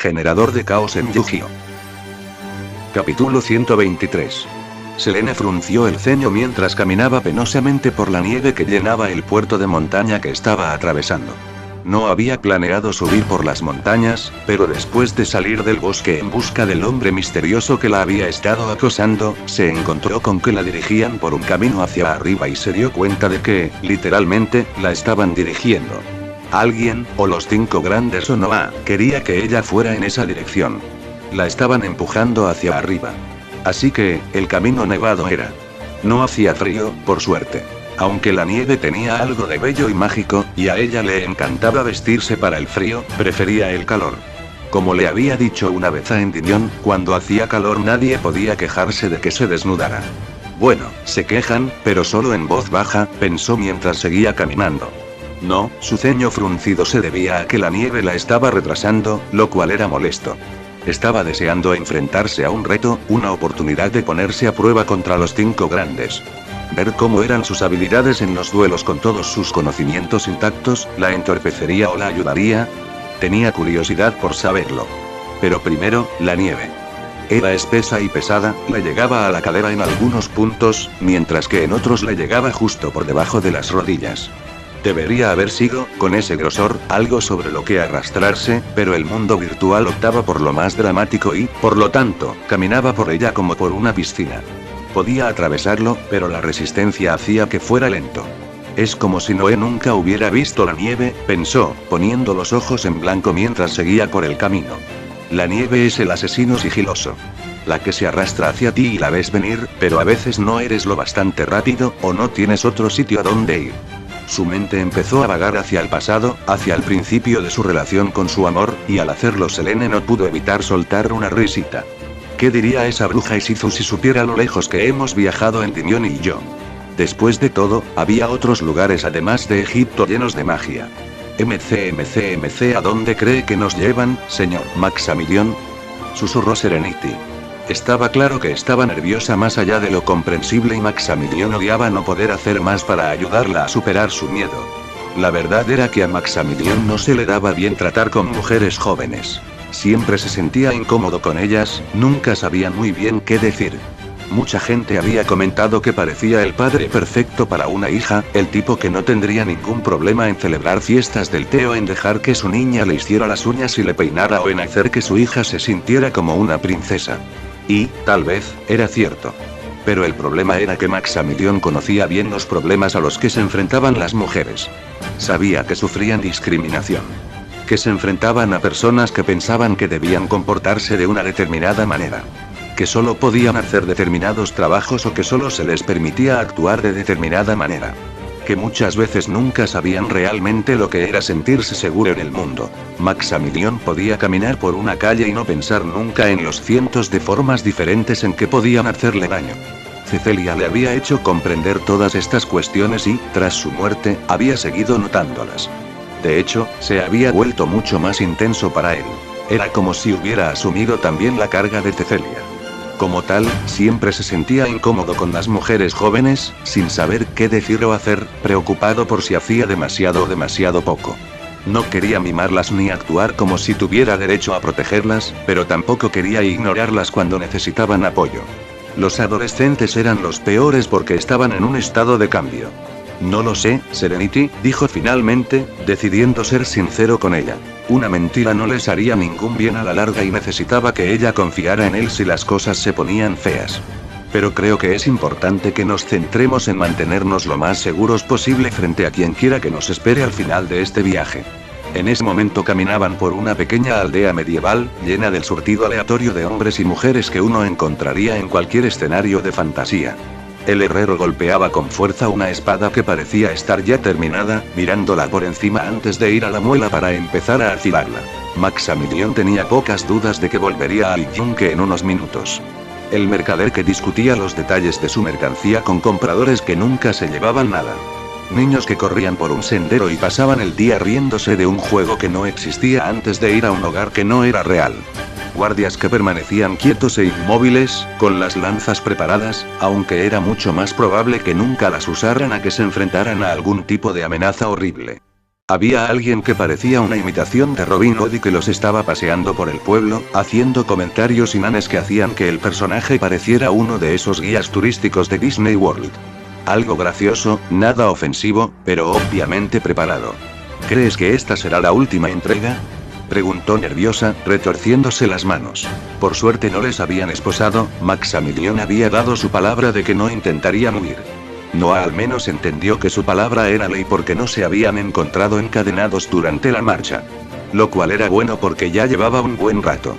generador de caos en Yu-Gi-Oh! Capítulo 123. Selene frunció el ceño mientras caminaba penosamente por la nieve que llenaba el puerto de montaña que estaba atravesando. No había planeado subir por las montañas, pero después de salir del bosque en busca del hombre misterioso que la había estado acosando, se encontró con que la dirigían por un camino hacia arriba y se dio cuenta de que, literalmente, la estaban dirigiendo. Alguien, o los 5 grandes o Noah, quería que ella fuera en esa dirección. La estaban empujando hacia arriba. Así que, el camino nevado era. No hacía frío, por suerte. Aunque la nieve tenía algo de bello y mágico, y a ella le encantaba vestirse para el frío, prefería el calor. Como le había dicho una vez a Endymion, cuando hacía calor nadie podía quejarse de que se desnudara. Bueno, se quejan, pero solo en voz baja, pensó mientras seguía caminando. No, su ceño fruncido se debía a que la nieve la estaba retrasando, lo cual era molesto. Estaba deseando enfrentarse a un reto, una oportunidad de ponerse a prueba contra los 5 grandes. Ver cómo eran sus habilidades en los duelos con todos sus conocimientos intactos, ¿la entorpecería o la ayudaría? Tenía curiosidad por saberlo. Pero primero, la nieve. Era espesa y pesada, le llegaba a la cadera en algunos puntos, mientras que en otros le llegaba justo por debajo de las rodillas. Debería haber sido, con ese grosor, algo sobre lo que arrastrarse, pero el mundo virtual optaba por lo más dramático y, por lo tanto, caminaba por ella como por una piscina. Podía atravesarlo, pero la resistencia hacía que fuera lento. Es como si Noé nunca hubiera visto la nieve, pensó, poniendo los ojos en blanco mientras seguía por el camino. La nieve es el asesino sigiloso. La que se arrastra hacia ti y la ves venir, pero a veces no eres lo bastante rápido, o no tienes otro sitio a donde ir. Su mente empezó a vagar hacia el pasado, hacia el principio de su relación con su amor, y al hacerlo Selene no pudo evitar soltar una risita. ¿Qué diría esa bruja Isizu si supiera lo lejos que hemos viajado Endymion y yo? Después de todo, había otros lugares además de Egipto llenos de magia. MC, ¿a dónde cree que nos llevan, señor Maximilian? Susurró Serenity. Estaba claro que estaba nerviosa más allá de lo comprensible y Maximilian odiaba no poder hacer más para ayudarla a superar su miedo. La verdad era que a Maximilian no se le daba bien tratar con mujeres jóvenes. Siempre se sentía incómodo con ellas, nunca sabía muy bien qué decir. Mucha gente había comentado que parecía el padre perfecto para una hija, el tipo que no tendría ningún problema en celebrar fiestas del té o en dejar que su niña le hiciera las uñas y le peinara o en hacer que su hija se sintiera como una princesa. Y, tal vez, era cierto. Pero el problema era que Maximilian conocía bien los problemas a los que se enfrentaban las mujeres. Sabía que sufrían discriminación. Que se enfrentaban a personas que pensaban que debían comportarse de una determinada manera. Que solo podían hacer determinados trabajos o que solo se les permitía actuar de determinada manera. Que muchas veces nunca sabían realmente lo que era sentirse seguro en el mundo. Maximilian podía caminar por una calle y no pensar nunca en los cientos de formas diferentes en que podían hacerle daño. Cecilia le había hecho comprender todas estas cuestiones y, tras su muerte, había seguido notándolas. De hecho, se había vuelto mucho más intenso para él. Era como si hubiera asumido también la carga de Cecilia. Como tal, siempre se sentía incómodo con las mujeres jóvenes, sin saber qué decir o hacer, preocupado por si hacía demasiado o demasiado poco. No quería mimarlas ni actuar como si tuviera derecho a protegerlas, pero tampoco quería ignorarlas cuando necesitaban apoyo. Los adolescentes eran los peores porque estaban en un estado de cambio. No lo sé, Serenity, dijo finalmente, decidiendo ser sincero con ella. Una mentira no les haría ningún bien a la larga y necesitaba que ella confiara en él si las cosas se ponían feas. Pero creo que es importante que nos centremos en mantenernos lo más seguros posible frente a quien quiera que nos espere al final de este viaje. En ese momento caminaban por una pequeña aldea medieval, llena del surtido aleatorio de hombres y mujeres que uno encontraría en cualquier escenario de fantasía. El herrero golpeaba con fuerza una espada que parecía estar ya terminada, mirándola por encima antes de ir a la muela para empezar a afilarla. Maximilian tenía pocas dudas de que volvería al yunque en unos minutos. El mercader que discutía los detalles de su mercancía con compradores que nunca se llevaban nada. Niños que corrían por un sendero y pasaban el día riéndose de un juego que no existía antes de ir a un hogar que no era real. Guardias que permanecían quietos e inmóviles, con las lanzas preparadas, aunque era mucho más probable que nunca las usaran a que se enfrentaran a algún tipo de amenaza horrible. Había alguien que parecía una imitación de Robin Hood y que los estaba paseando por el pueblo, haciendo comentarios inanes que hacían que el personaje pareciera uno de esos guías turísticos de Disney World. Algo gracioso, nada ofensivo, pero obviamente preparado. ¿Crees que esta será la última entrega?, preguntó nerviosa, retorciéndose las manos. Por suerte no les habían esposado, Maximilian había dado su palabra de que no intentarían huir. Noah al menos entendió que su palabra era ley porque no se habían encontrado encadenados durante la marcha. Lo cual era bueno porque ya llevaba un buen rato.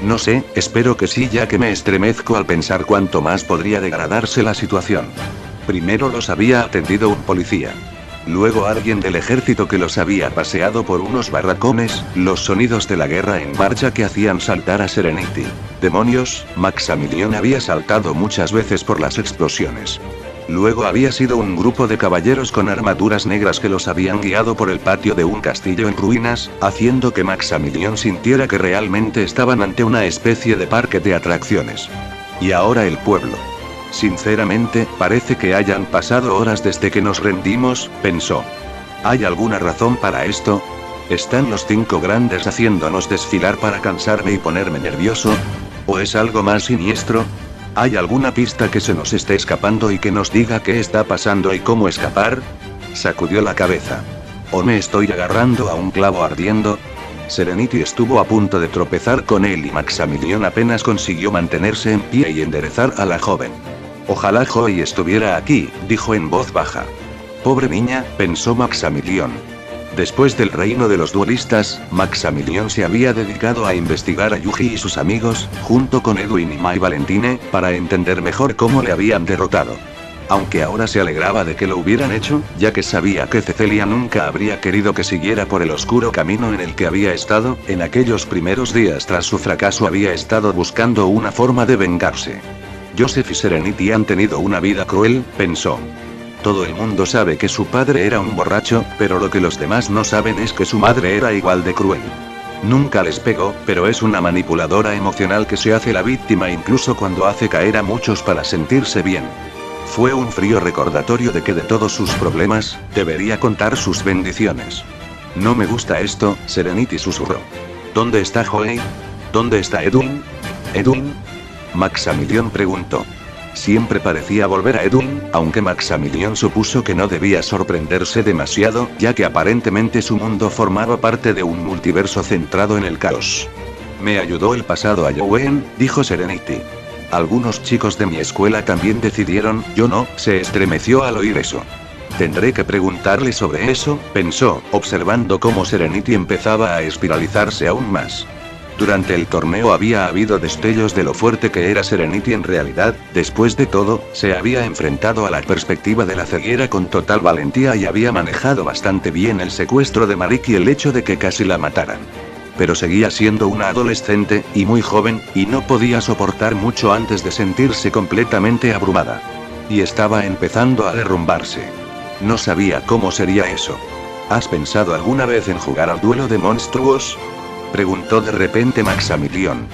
No sé, espero que sí, ya que me estremezco al pensar cuánto más podría degradarse la situación. Primero los había atendido un policía. Luego alguien del ejército que los había paseado por unos barracones, los sonidos de la guerra en marcha que hacían saltar a Serenity. Demonios, Maximilian había saltado muchas veces por las explosiones. Luego había sido un grupo de caballeros con armaduras negras que los habían guiado por el patio de un castillo en ruinas, haciendo que Maximilian sintiera que realmente estaban ante una especie de parque de atracciones. Y ahora el pueblo. Sinceramente, parece que hayan pasado horas desde que nos rendimos, pensó. ¿Hay alguna razón para esto? ¿Están los 5 grandes haciéndonos desfilar para cansarme y ponerme nervioso? ¿O es algo más siniestro? ¿Hay alguna pista que se nos esté escapando y que nos diga qué está pasando y cómo escapar? Sacudió la cabeza. ¿O me estoy agarrando a un clavo ardiendo? Serenity estuvo a punto de tropezar con él y Maximilian apenas consiguió mantenerse en pie y enderezar a la joven. Ojalá Joey estuviera aquí, dijo en voz baja. Pobre niña, pensó Maximilian. Después del reino de los duelistas, Maximilian se había dedicado a investigar a Yuji y sus amigos, junto con Edwin y Mai Valentine, para entender mejor cómo le habían derrotado. Aunque ahora se alegraba de que lo hubieran hecho, ya que sabía que Cecilia nunca habría querido que siguiera por el oscuro camino en el que había estado, en aquellos primeros días tras su fracaso había estado buscando una forma de vengarse. Joseph y Serenity han tenido una vida cruel, pensó. Todo el mundo sabe que su padre era un borracho, pero lo que los demás no saben es que su madre era igual de cruel. Nunca les pegó, pero es una manipuladora emocional que se hace la víctima incluso cuando hace caer a muchos para sentirse bien. Fue un frío recordatorio de que de todos sus problemas, debería contar sus bendiciones. No me gusta esto, Serenity susurró. ¿Dónde está Joey? ¿Dónde está Edwin? ¿Edwin? Maximilian preguntó. Siempre parecía volver a Edwin, aunque Maximilian supuso que no debía sorprenderse demasiado, ya que aparentemente su mundo formaba parte de un multiverso centrado en el caos. Me ayudó el pasado a Jowen, dijo Serenity. Algunos chicos de mi escuela también decidieron, yo no, se estremeció al oír eso. Tendré que preguntarle sobre eso, pensó, observando cómo Serenity empezaba a espiralizarse aún más. Durante el torneo había habido destellos de lo fuerte que era Serenity en realidad, después de todo, se había enfrentado a la perspectiva de la ceguera con total valentía y había manejado bastante bien el secuestro de Marik y el hecho de que casi la mataran. Pero seguía siendo una adolescente, y muy joven, y no podía soportar mucho antes de sentirse completamente abrumada. Y estaba empezando a derrumbarse. No sabía cómo sería eso. ¿Has pensado alguna vez en jugar al duelo de monstruos?, preguntó de repente Maximilian.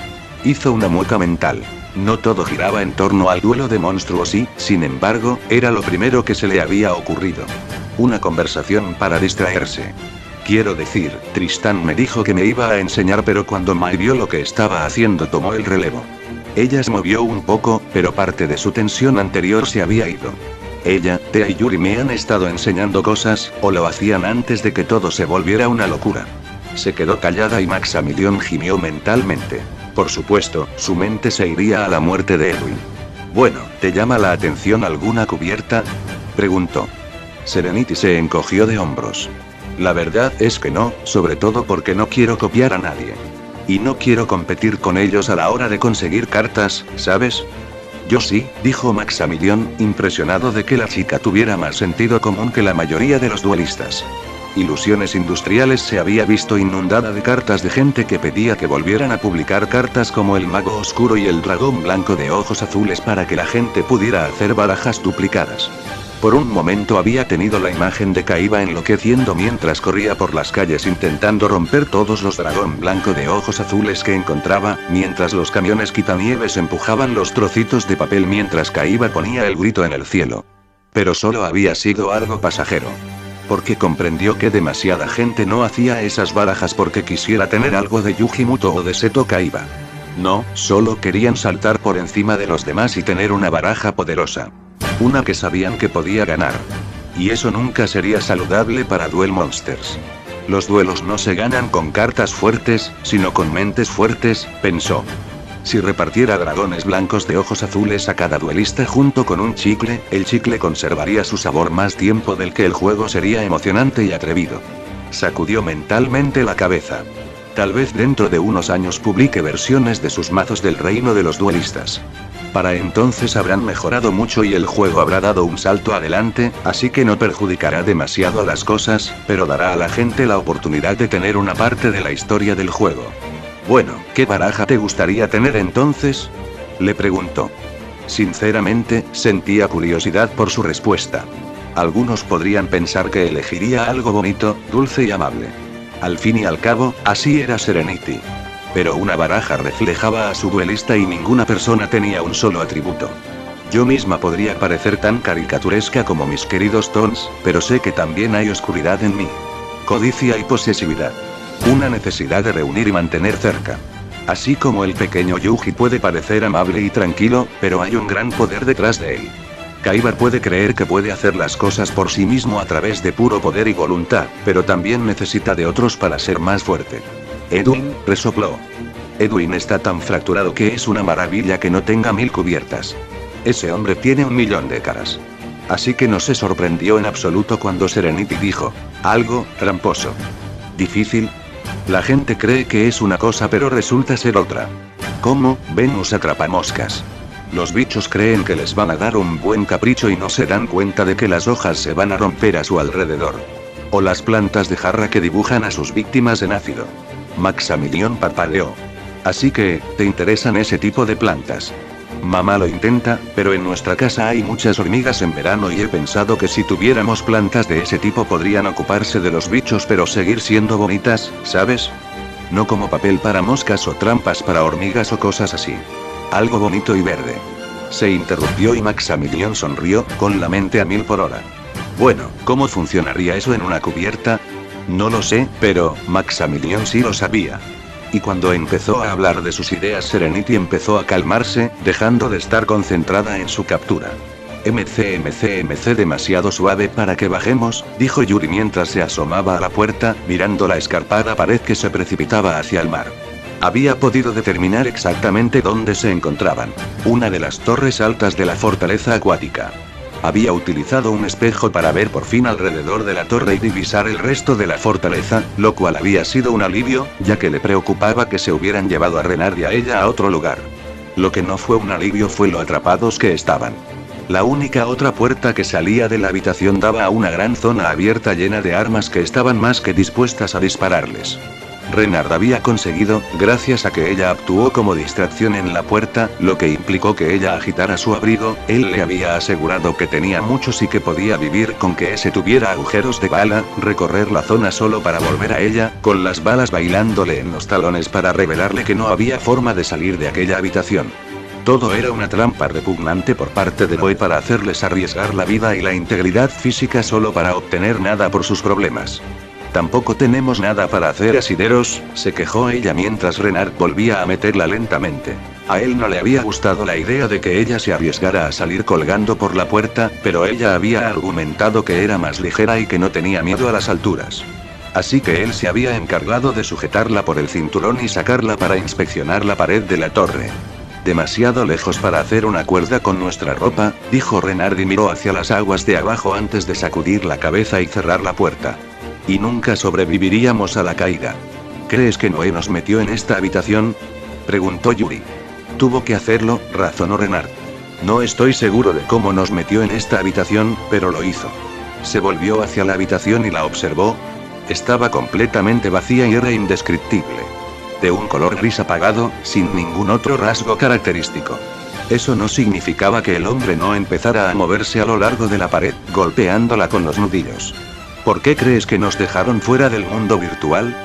Hizo una mueca mental. No todo giraba en torno al duelo de monstruos y, sin embargo, era lo primero que se le había ocurrido. Una conversación para distraerse. Quiero decir, Tristán me dijo que me iba a enseñar, pero cuando Mai vio lo que estaba haciendo tomó el relevo. Ella se movió un poco, pero parte de su tensión anterior se había ido. Ella, Thea y Yuri me han estado enseñando cosas, o lo hacían antes de que todo se volviera una locura. Se quedó callada y Maximilian gimió mentalmente. Por supuesto, su mente se iría a la muerte de Edwin. Bueno, ¿te llama la atención alguna cubierta?, preguntó. Serenity se encogió de hombros. La verdad es que no, sobre todo porque no quiero copiar a nadie. Y no quiero competir con ellos a la hora de conseguir cartas, ¿sabes? Yo sí, dijo Maximilian, impresionado de que la chica tuviera más sentido común que la mayoría de los duelistas. Ilusiones Industriales se había visto inundada de cartas de gente que pedía que volvieran a publicar cartas como el Mago Oscuro y el Dragón Blanco de Ojos Azules para que la gente pudiera hacer barajas duplicadas. Por un momento había tenido la imagen de Kaiba enloqueciendo mientras corría por las calles intentando romper todos los Dragón Blanco de Ojos Azules que encontraba, mientras los camiones quitanieves empujaban los trocitos de papel mientras Kaiba ponía el grito en el cielo. Pero solo había sido algo pasajero. Porque comprendió que demasiada gente no hacía esas barajas porque quisiera tener algo de Yujimoto o de Seto Kaiba. No, solo querían saltar por encima de los demás y tener una baraja poderosa. Una que sabían que podía ganar. Y eso nunca sería saludable para Duel Monsters. Los duelos no se ganan con cartas fuertes, sino con mentes fuertes, pensó. Si repartiera dragones blancos de ojos azules a cada duelista junto con un chicle, el chicle conservaría su sabor más tiempo del que el juego sería emocionante y atrevido. Sacudió mentalmente la cabeza. Tal vez dentro de unos años publique versiones de sus mazos del reino de los duelistas. Para entonces habrán mejorado mucho y el juego habrá dado un salto adelante, así que no perjudicará demasiado a las cosas, pero dará a la gente la oportunidad de tener una parte de la historia del juego. Bueno, ¿qué baraja te gustaría tener entonces? Le preguntó. Sinceramente, sentía curiosidad por su respuesta. Algunos podrían pensar que elegiría algo bonito, dulce y amable. Al fin y al cabo, así era Serenity. Pero una baraja reflejaba a su duelista y ninguna persona tenía un solo atributo. Yo misma podría parecer tan caricaturesca como mis queridos Tons, pero sé que también hay oscuridad en mí. Codicia y posesividad. Una necesidad de reunir y mantener cerca. Así como el pequeño Yuji puede parecer amable y tranquilo, pero hay un gran poder detrás de él. Kaiba puede creer que puede hacer las cosas por sí mismo a través de puro poder y voluntad, pero también necesita de otros para ser más fuerte. Edwin, resopló. Edwin está tan fracturado que es una maravilla que no tenga 1000 cubiertas. Ese hombre tiene 1.000.000 de caras. Así que no se sorprendió en absoluto cuando Serenity dijo, algo, tramposo. ¿Difícil? La gente cree que es una cosa pero resulta ser otra. ¿Cómo? Venus atrapamoscas. Los bichos creen que les van a dar un buen capricho y no se dan cuenta de que las hojas se van a romper a su alrededor. O las plantas de jarra que dibujan a sus víctimas en ácido. Maximilian parpadeó. Así que, ¿te interesan ese tipo de plantas? Mamá lo intenta, pero en nuestra casa hay muchas hormigas en verano y he pensado que si tuviéramos plantas de ese tipo podrían ocuparse de los bichos pero seguir siendo bonitas, ¿sabes? No como papel para moscas o trampas para hormigas o cosas así. Algo bonito y verde. Se interrumpió y Maximilian sonrió, con la mente a 1000 por hora. Bueno, ¿cómo funcionaría eso en una cubierta? No lo sé, pero Maximilian sí lo sabía. Y cuando empezó a hablar de sus ideas Serenity empezó a calmarse, dejando de estar concentrada en su captura. MC demasiado suave para que bajemos, dijo Yuri mientras se asomaba a la puerta, mirando la escarpada pared que se precipitaba hacia el mar. Había podido determinar exactamente dónde se encontraban. Una de las torres altas de la fortaleza acuática. Había utilizado un espejo para ver por fin alrededor de la torre y divisar el resto de la fortaleza, lo cual había sido un alivio, ya que le preocupaba que se hubieran llevado a Renard y a ella a otro lugar. Lo que no fue un alivio fue lo atrapados que estaban. La única otra puerta que salía de la habitación daba a una gran zona abierta llena de armas que estaban más que dispuestas a dispararles. Renard había conseguido, gracias a que ella actuó como distracción en la puerta, lo que implicó que ella agitara su abrigo, él le había asegurado que tenía muchos y que podía vivir con que ese tuviera agujeros de bala, recorrer la zona solo para volver a ella, con las balas bailándole en los talones para revelarle que no había forma de salir de aquella habitación. Todo era una trampa repugnante por parte de Boy para hacerles arriesgar la vida y la integridad física solo para obtener nada por sus problemas. Tampoco tenemos nada para hacer asideros, se quejó ella mientras Renard volvía a meterla lentamente. A él no le había gustado la idea de que ella se arriesgara a salir colgando por la puerta, pero ella había argumentado que era más ligera y que no tenía miedo a las alturas. Así que él se había encargado de sujetarla por el cinturón y sacarla para inspeccionar la pared de la torre. Demasiado lejos para hacer una cuerda con nuestra ropa, dijo Renard y miró hacia las aguas de abajo antes de sacudir la cabeza y cerrar la puerta. Y nunca sobreviviríamos a la caída. ¿Crees que Noé nos metió en esta habitación? Preguntó Yuri. Tuvo que hacerlo, razonó Renard. No estoy seguro de cómo nos metió en esta habitación, pero lo hizo. Se volvió hacia la habitación y la observó. Estaba completamente vacía y era indescriptible. De un color gris apagado, sin ningún otro rasgo característico. Eso no significaba que el hombre no empezara a moverse a lo largo de la pared, golpeándola con los nudillos. ¿Por qué crees que nos dejaron fuera del mundo virtual?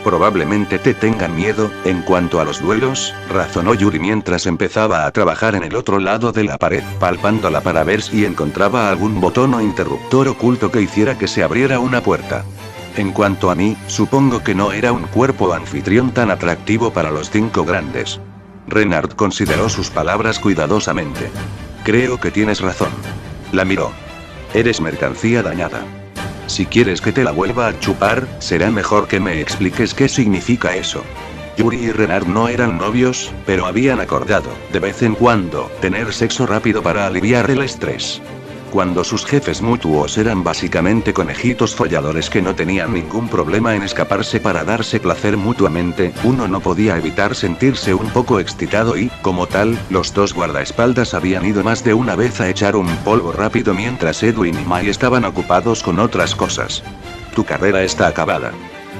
Probablemente te tengan miedo. En cuanto a los duelos, razonó Yuri mientras empezaba a trabajar en el otro lado de la pared, palpándola para ver si encontraba algún botón o interruptor oculto que hiciera que se abriera una puerta. En cuanto a mí, supongo que no era un cuerpo anfitrión tan atractivo para los 5 grandes. Renard consideró sus palabras cuidadosamente. Creo que tienes razón. La miró. Eres mercancía dañada. Si quieres que te la vuelva a chupar, será mejor que me expliques qué significa eso. Yuri y Renard no eran novios, pero habían acordado, de vez en cuando, tener sexo rápido para aliviar el estrés. Cuando sus jefes mutuos eran básicamente conejitos folladores que no tenían ningún problema en escaparse para darse placer mutuamente, uno no podía evitar sentirse un poco excitado y, como tal, los dos guardaespaldas habían ido más de una vez a echar un polvo rápido mientras Edwin y Mai estaban ocupados con otras cosas. Tu carrera está acabada.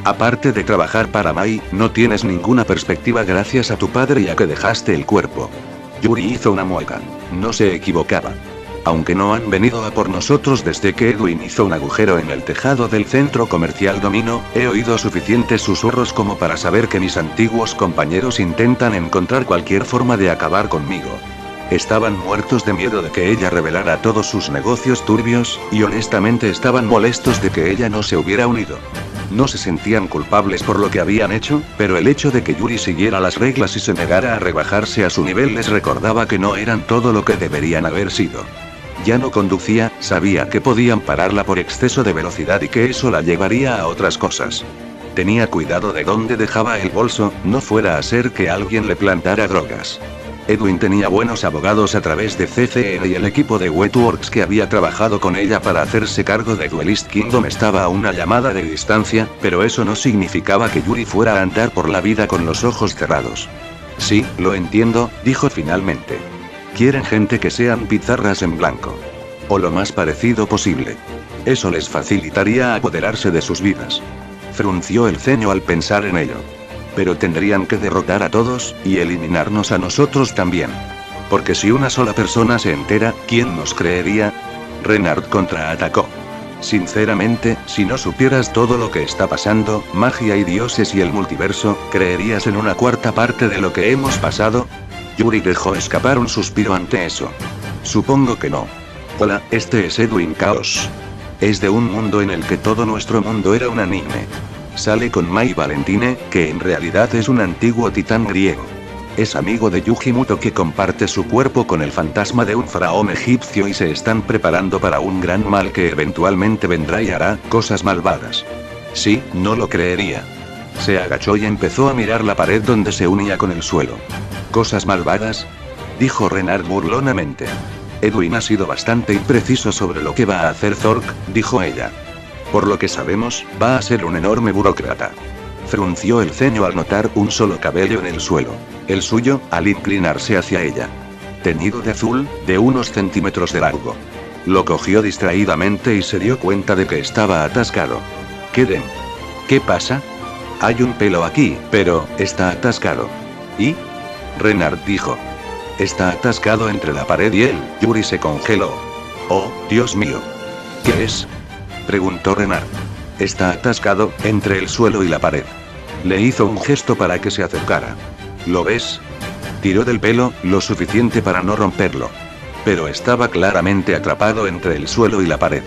Aparte de trabajar para Mai, no tienes ninguna perspectiva gracias a tu padre ya que dejaste el cuerpo. Yuri hizo una mueca. No se equivocaba. Aunque no han venido a por nosotros desde que Edwin hizo un agujero en el tejado del centro comercial Domino, he oído suficientes susurros como para saber que mis antiguos compañeros intentan encontrar cualquier forma de acabar conmigo. Estaban muertos de miedo de que ella revelara todos sus negocios turbios, y honestamente estaban molestos de que ella no se hubiera unido. No se sentían culpables por lo que habían hecho, pero el hecho de que Yuri siguiera las reglas y se negara a rebajarse a su nivel les recordaba que no eran todo lo que deberían haber sido. Ya no conducía, sabía que podían pararla por exceso de velocidad y que eso la llevaría a otras cosas. Tenía cuidado de dónde dejaba el bolso, no fuera a ser que alguien le plantara drogas. Edwin tenía buenos abogados a través de CCN y el equipo de Wetworks que había trabajado con ella para hacerse cargo de Duelist Kingdom estaba a una llamada de distancia, pero eso no significaba que Yuri fuera a andar por la vida con los ojos cerrados. Sí, lo entiendo, dijo finalmente. Quieren gente que sean pizarras en blanco. O lo más parecido posible. Eso les facilitaría apoderarse de sus vidas. Frunció el ceño al pensar en ello. Pero tendrían que derrotar a todos, y eliminarnos a nosotros también. Porque si una sola persona se entera, ¿quién nos creería? Renard contraatacó. Sinceramente, si no supieras todo lo que está pasando, magia y dioses y el multiverso, ¿creerías en una cuarta parte de lo que hemos pasado? Yuri dejó escapar un suspiro ante eso. Supongo que no. Hola, este es Edwin Chaos. Es de un mundo en el que todo nuestro mundo era un anime. Sale con Mai Valentine, que en realidad es un antiguo titán griego. Es amigo de Yujimoto que comparte su cuerpo con el fantasma de un faraón egipcio y se están preparando para un gran mal que eventualmente vendrá y hará cosas malvadas. Sí, no lo creería. Se agachó y empezó a mirar la pared donde se unía con el suelo. ¿Cosas malvadas?, dijo Renard burlonamente. Edwin ha sido bastante impreciso sobre lo que va a hacer Zork, dijo ella. Por lo que sabemos, va a ser un enorme burócrata. Frunció el ceño al notar un solo cabello en el suelo. El suyo, al inclinarse hacia ella. Teñido de azul, de unos centímetros de largo. Lo cogió distraídamente y se dio cuenta de que estaba atascado. ¿Qué pasa? Hay un pelo aquí, pero está atascado. ¿Y? Renard dijo. Está atascado entre la pared y él. Yuri se congeló. Oh, Dios mío. ¿Qué es? Preguntó Renard. Está atascado, entre el suelo y la pared. Le hizo un gesto para que se acercara. ¿Lo ves? Tiró del pelo, lo suficiente para no romperlo. Pero estaba claramente atrapado entre el suelo y la pared.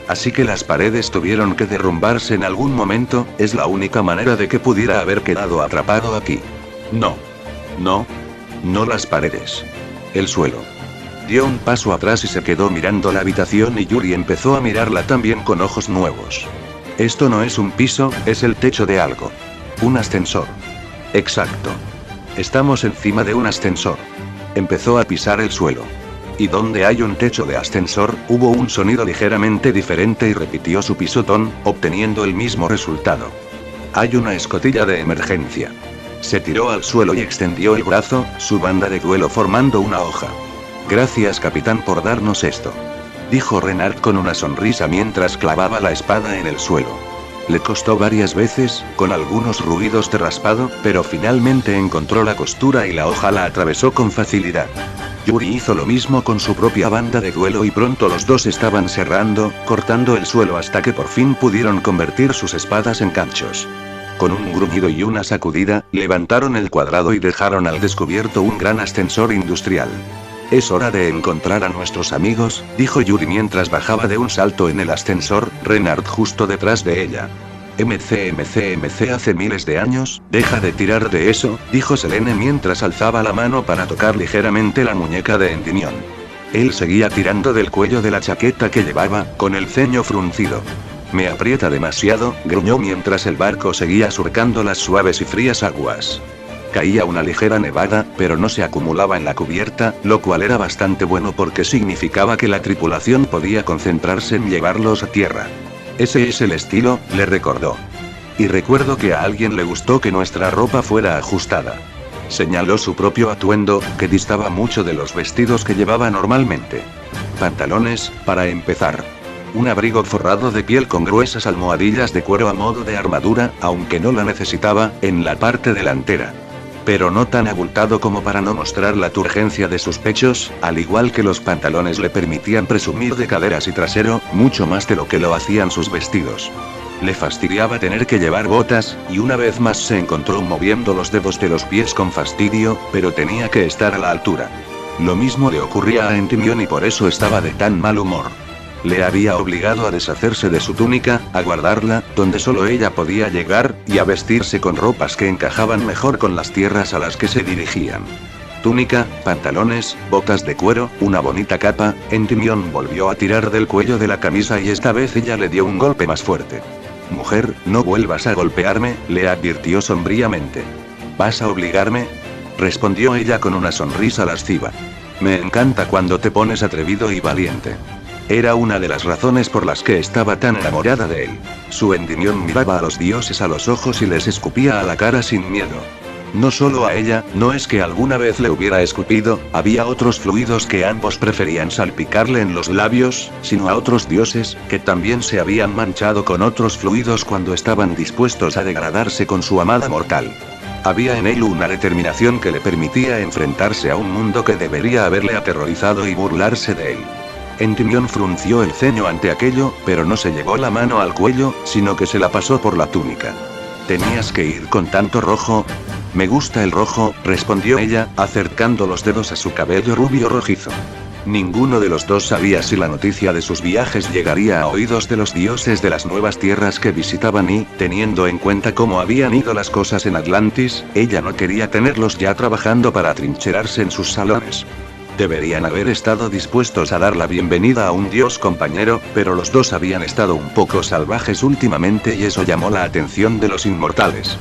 Así que las paredes tuvieron que derrumbarse en algún momento, es la única manera de que pudiera haber quedado atrapado aquí. No las paredes. El suelo. Dio un paso atrás y se quedó mirando la habitación y Yuri empezó a mirarla también con ojos nuevos. Esto no es un piso, es el techo de algo. Un ascensor. Exacto. Estamos encima de un ascensor. Empezó a pisar el suelo. Y donde hay un techo de ascensor, hubo un sonido ligeramente diferente y repitió su pisotón, obteniendo el mismo resultado. Hay una escotilla de emergencia. Se tiró al suelo y extendió el brazo, su banda de duelo formando una hoja. Gracias capitán por darnos esto. Dijo Renard con una sonrisa mientras clavaba la espada en el suelo. Le costó varias veces, con algunos ruidos de raspado, pero finalmente encontró la costura y la hoja la atravesó con facilidad. Yuri hizo lo mismo con su propia banda de duelo y pronto los dos estaban serrando, cortando el suelo hasta que por fin pudieron convertir sus espadas en ganchos. Con un gruñido y una sacudida, levantaron el cuadrado y dejaron al descubierto un gran ascensor industrial. Es hora de encontrar a nuestros amigos, dijo Yuri mientras bajaba de un salto en el ascensor, Renard justo detrás de ella. MC hace miles de años, deja de tirar de eso, dijo Selene mientras alzaba la mano para tocar ligeramente la muñeca de Endymion. Él seguía tirando del cuello de la chaqueta que llevaba, con el ceño fruncido. Me aprieta demasiado, gruñó mientras el barco seguía surcando las suaves y frías aguas. Caía una ligera nevada, pero no se acumulaba en la cubierta, lo cual era bastante bueno porque significaba que la tripulación podía concentrarse en llevarlos a tierra. Ese es el estilo, le recordó. Y recuerdo que a alguien le gustó que nuestra ropa fuera ajustada. Señaló su propio atuendo, que distaba mucho de los vestidos que llevaba normalmente. Pantalones, para empezar. Un abrigo forrado de piel con gruesas almohadillas de cuero a modo de armadura, aunque no la necesitaba, en la parte delantera. Pero no tan abultado como para no mostrar la turgencia de sus pechos, al igual que los pantalones le permitían presumir de caderas y trasero, mucho más de lo que lo hacían sus vestidos. Le fastidiaba tener que llevar botas, y una vez más se encontró moviendo los dedos de los pies con fastidio, pero tenía que estar a la altura. Lo mismo le ocurría a Endymion y por eso estaba de tan mal humor. Le había obligado a deshacerse de su túnica, a guardarla, donde solo ella podía llegar, y a vestirse con ropas que encajaban mejor con las tierras a las que se dirigían. Túnica, pantalones, botas de cuero, una bonita capa. Endymion volvió a tirar del cuello de la camisa y esta vez ella le dio un golpe más fuerte. Mujer, no vuelvas a golpearme, le advirtió sombríamente. ¿Vas a obligarme? Respondió ella con una sonrisa lasciva. Me encanta cuando te pones atrevido y valiente. Era una de las razones por las que estaba tan enamorada de él. Su Endymion miraba a los dioses a los ojos y les escupía a la cara sin miedo. No solo a ella, no es que alguna vez le hubiera escupido, había otros fluidos que ambos preferían salpicarle en los labios, sino a otros dioses, que también se habían manchado con otros fluidos cuando estaban dispuestos a degradarse con su amada mortal. Había en él una determinación que le permitía enfrentarse a un mundo que debería haberle aterrorizado y burlarse de él. Endymion frunció el ceño ante aquello, pero no se llevó la mano al cuello, sino que se la pasó por la túnica. ¿Tenías que ir con tanto rojo? Me gusta el rojo, respondió ella, acercando los dedos a su cabello rubio rojizo. Ninguno de los dos sabía si la noticia de sus viajes llegaría a oídos de los dioses de las nuevas tierras que visitaban y, teniendo en cuenta cómo habían ido las cosas en Atlantis, ella no quería tenerlos ya trabajando para atrincherarse en sus salones. Deberían haber estado dispuestos a dar la bienvenida a un dios compañero, pero los dos habían estado un poco salvajes últimamente y eso llamó la atención de los inmortales.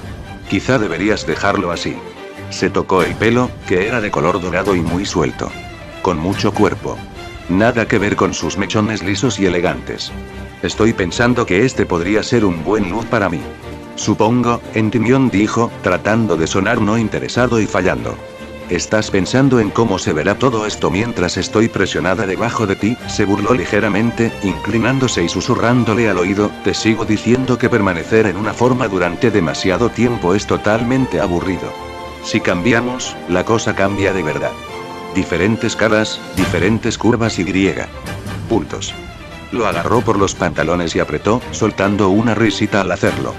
Quizá deberías dejarlo así. Se tocó el pelo, que era de color dorado y muy suelto. Con mucho cuerpo. Nada que ver con sus mechones lisos y elegantes. Estoy pensando que este podría ser un buen look para mí. Supongo, Endymion dijo, tratando de sonar no interesado y fallando. ¿Estás pensando en cómo se verá todo esto mientras estoy presionada debajo de ti? Se burló ligeramente, inclinándose y susurrándole al oído, te sigo diciendo que permanecer en una forma durante demasiado tiempo es totalmente aburrido. Si cambiamos, la cosa cambia de verdad. Diferentes caras, diferentes curvas y griega. Puntos. Lo agarró por los pantalones y apretó, soltando una risita al hacerlo.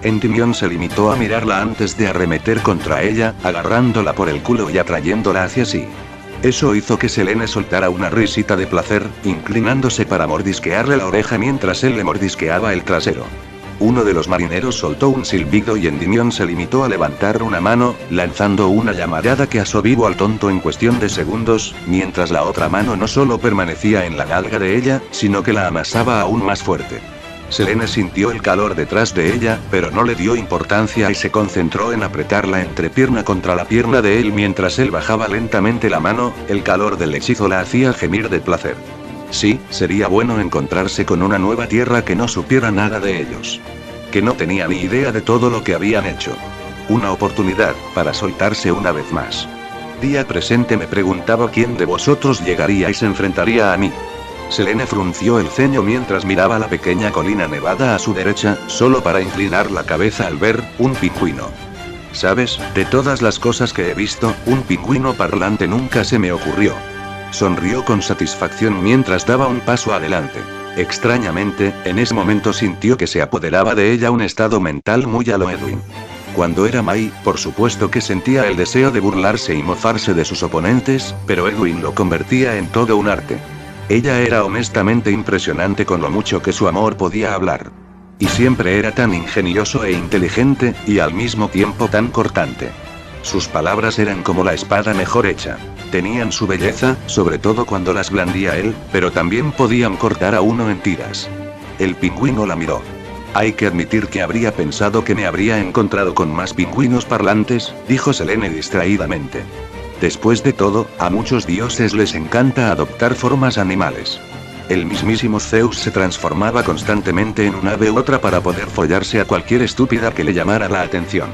Endymion se limitó a mirarla antes de arremeter contra ella, agarrándola por el culo y atrayéndola hacia sí. Eso hizo que Selene soltara una risita de placer, inclinándose para mordisquearle la oreja mientras él le mordisqueaba el trasero. Uno de los marineros soltó un silbido y Endymion se limitó a levantar una mano, lanzando una llamarada que asó vivo al tonto en cuestión de segundos, mientras la otra mano no solo permanecía en la nalga de ella, sino que la amasaba aún más fuerte. Selene sintió el calor detrás de ella, pero no le dio importancia y se concentró en apretar la entrepierna contra la pierna de él mientras él bajaba lentamente la mano, el calor del hechizo la hacía gemir de placer. Sí, sería bueno encontrarse con una nueva tierra que no supiera nada de ellos. Que no tenía ni idea de todo lo que habían hecho. Una oportunidad, para soltarse una vez más. Día presente me preguntaba quién de vosotros llegaría y se enfrentaría a mí. Selene frunció el ceño mientras miraba la pequeña colina nevada a su derecha, solo para inclinar la cabeza al ver un pingüino. ¿Sabes? De todas las cosas que he visto, un pingüino parlante nunca se me ocurrió. Sonrió con satisfacción mientras daba un paso adelante. Extrañamente, en ese momento sintió que se apoderaba de ella un estado mental muy a lo Edwin. Cuando era Mai, por supuesto que sentía el deseo de burlarse y mofarse de sus oponentes, pero Edwin lo convertía en todo un arte. Ella era honestamente impresionante con lo mucho que su amor podía hablar. Y siempre era tan ingenioso e inteligente, y al mismo tiempo tan cortante. Sus palabras eran como la espada mejor hecha. Tenían su belleza, sobre todo cuando las blandía él, pero también podían cortar a uno en tiras. El pingüino la miró. Hay que admitir que habría pensado que me habría encontrado con más pingüinos parlantes, dijo Selene distraídamente. Después de todo, a muchos dioses les encanta adoptar formas animales. El mismísimo Zeus se transformaba constantemente en un ave u otra para poder follarse a cualquier estúpida que le llamara la atención.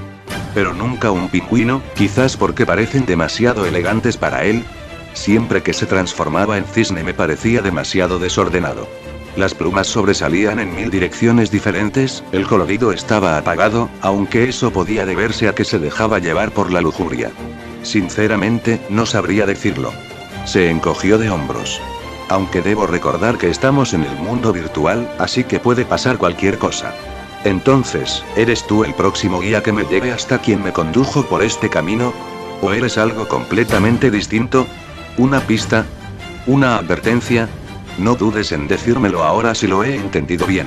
Pero nunca un pingüino, quizás porque parecen demasiado elegantes para él. Siempre que se transformaba en cisne me parecía demasiado desordenado. Las plumas sobresalían en 1000 direcciones diferentes, el colorido estaba apagado, aunque eso podía deberse a que se dejaba llevar por la lujuria. Sinceramente, no sabría decirlo. Se encogió de hombros. Aunque debo recordar que estamos en el mundo virtual, así que puede pasar cualquier cosa. Entonces, ¿eres tú el próximo guía que me lleve hasta quien me condujo por este camino? ¿O eres algo completamente distinto? ¿Una pista? ¿Una advertencia? No dudes en decírmelo ahora si lo he entendido bien.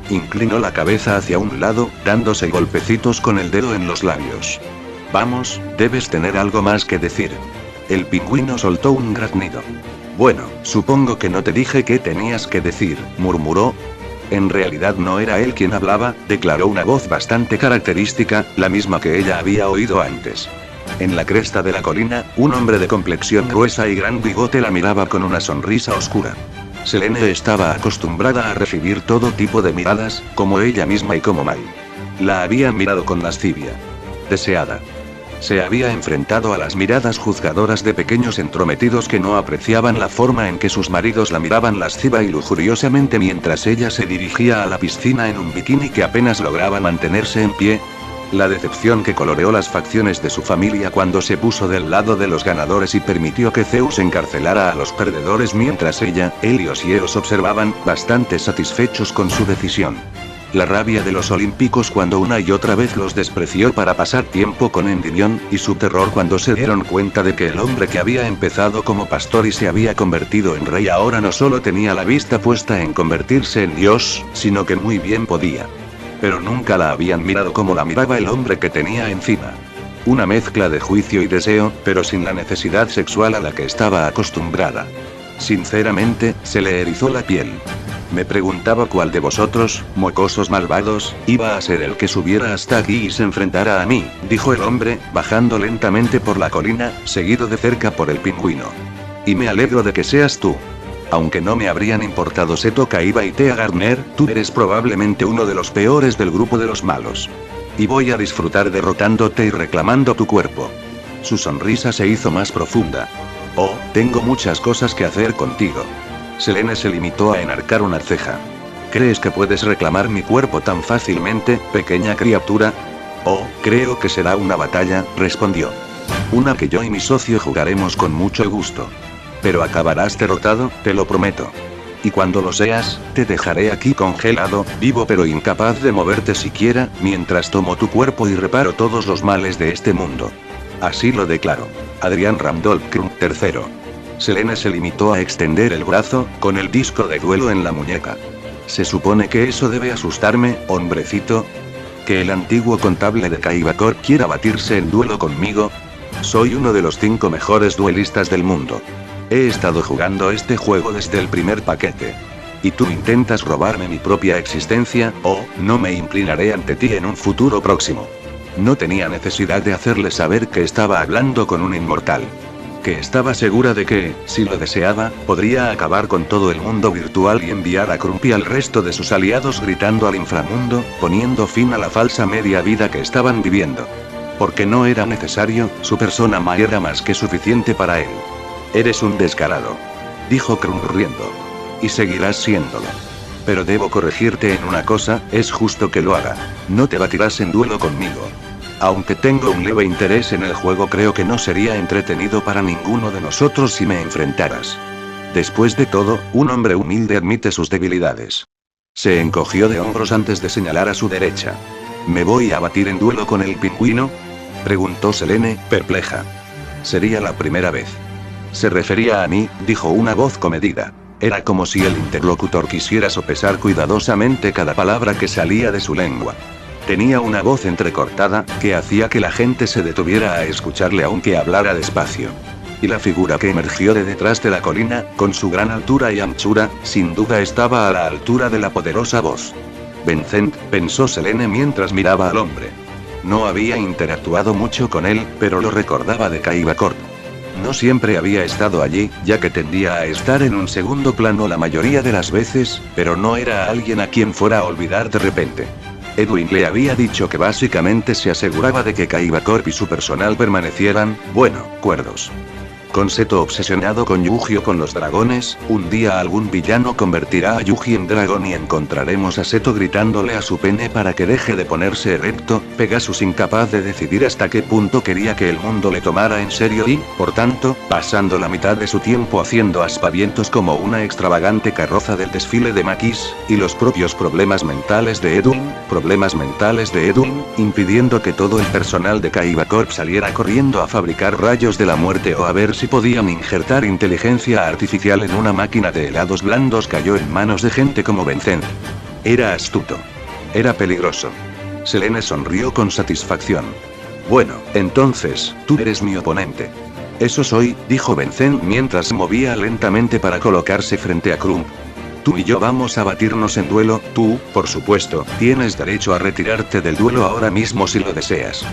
Inclinó la cabeza hacia un lado, dándose golpecitos con el dedo en los labios. Vamos, debes tener algo más que decir. El pingüino soltó un graznido. Bueno, supongo que no te dije qué tenías que decir, murmuró. En realidad no era él quien hablaba, declaró una voz bastante característica, la misma que ella había oído antes. En la cresta de la colina, un hombre de complexión gruesa y gran bigote la miraba con una sonrisa oscura. Selene estaba acostumbrada a recibir todo tipo de miradas, como ella misma y como Mai. La había mirado con lascivia. Deseada. Se había enfrentado a las miradas juzgadoras de pequeños entrometidos que no apreciaban la forma en que sus maridos la miraban lasciva y lujuriosamente mientras ella se dirigía a la piscina en un bikini que apenas lograba mantenerse en pie. La decepción que coloreó las facciones de su familia cuando se puso del lado de los ganadores y permitió que Zeus encarcelara a los perdedores mientras ella, Helios y Eos observaban, bastante satisfechos con su decisión. La rabia de los olímpicos cuando una y otra vez los despreció para pasar tiempo con Endymion, y su terror cuando se dieron cuenta de que el hombre que había empezado como pastor y se había convertido en rey ahora no solo tenía la vista puesta en convertirse en dios, sino que muy bien podía. Pero nunca la habían mirado como la miraba el hombre que tenía encima. Una mezcla de juicio y deseo, pero sin la necesidad sexual a la que estaba acostumbrada. Sinceramente, se le erizó la piel. Me preguntaba cuál de vosotros, mocosos malvados, iba a ser el que subiera hasta aquí y se enfrentara a mí, dijo el hombre, bajando lentamente por la colina, seguido de cerca por el pingüino. Y me alegro de que seas tú. Aunque no me habrían importado Seto Kaiba y Thea Gardner, tú eres probablemente uno de los peores del grupo de los malos. Y voy a disfrutar derrotándote y reclamando tu cuerpo. Su sonrisa se hizo más profunda. Oh, tengo muchas cosas que hacer contigo. Selene se limitó a enarcar una ceja. ¿Crees que puedes reclamar mi cuerpo tan fácilmente, pequeña criatura? Oh, creo que será una batalla, respondió. Una que yo y mi socio jugaremos con mucho gusto. Pero acabarás derrotado, te lo prometo. Y cuando lo seas, te dejaré aquí congelado, vivo pero incapaz de moverte siquiera, mientras tomo tu cuerpo y reparo todos los males de este mundo. Así lo declaro. Adrián Randolph Krum III. Selene se limitó a extender el brazo, con el disco de duelo en la muñeca. ¿Se supone que eso debe asustarme, hombrecito? ¿Que el antiguo contable de Kaiba Corp quiera batirse en duelo conmigo? Soy uno de los 5 mejores duelistas del mundo. He estado jugando este juego desde el primer paquete. ¿Y tú intentas robarme mi propia existencia? Oh, no me inclinaré ante ti en un futuro próximo. No tenía necesidad de hacerle saber que estaba hablando con un inmortal. Que estaba segura de que, si lo deseaba, podría acabar con todo el mundo virtual y enviar a Crumpy al resto de sus aliados gritando al inframundo, poniendo fin a la falsa media vida que estaban viviendo. Porque no era necesario, su persona Mai era más que suficiente para él. Eres un descarado. Dijo Crump riendo. Y seguirás siéndolo. Pero debo corregirte en una cosa, es justo que lo haga. No te batirás en duelo conmigo. Aunque tengo un leve interés en el juego, creo que no sería entretenido para ninguno de nosotros si me enfrentaras. Después de todo, un hombre humilde admite sus debilidades. Se encogió de hombros antes de señalar a su derecha. ¿Me voy a batir en duelo con el pingüino?, preguntó Selene, perpleja. Sería la primera vez. Se refería a mí, dijo una voz comedida. Era como si el interlocutor quisiera sopesar cuidadosamente cada palabra que salía de su lengua. Tenía una voz entrecortada, que hacía que la gente se detuviera a escucharle aunque hablara despacio. Y la figura que emergió de detrás de la colina, con su gran altura y anchura, sin duda estaba a la altura de la poderosa voz. Vincent, pensó Selene mientras miraba al hombre. No había interactuado mucho con él, pero lo recordaba de Kaiba Corp. No siempre había estado allí, ya que tendía a estar en un segundo plano la mayoría de las veces, pero no era alguien a quien fuera a olvidar de repente. Edwin le había dicho que básicamente se aseguraba de que Kaiba Corp y su personal permanecieran, bueno, cuerdos. Con Seto obsesionado con Yuji o con los dragones, un día algún villano convertirá a Yuji en dragón y encontraremos a Seto gritándole a su pene para que deje de ponerse erecto, Pegasus incapaz de decidir hasta qué punto quería que el mundo le tomara en serio y, por tanto, pasando la mitad de su tiempo haciendo aspavientos como una extravagante carroza del desfile de Maquis, y los propios problemas mentales de Edwin, impidiendo que todo el personal de Kaiba Corp saliera corriendo a fabricar rayos de la muerte o a ver si podían injertar inteligencia artificial en una máquina de helados blandos, cayó en manos de gente como Vincent. Era astuto. Era peligroso. Selene sonrió con satisfacción. Bueno, entonces, tú eres mi oponente. Eso soy, dijo Vincent mientras se movía lentamente para colocarse frente a Crump. Tú y yo vamos a batirnos en duelo, tú, por supuesto, tienes derecho a retirarte del duelo ahora mismo si lo deseas.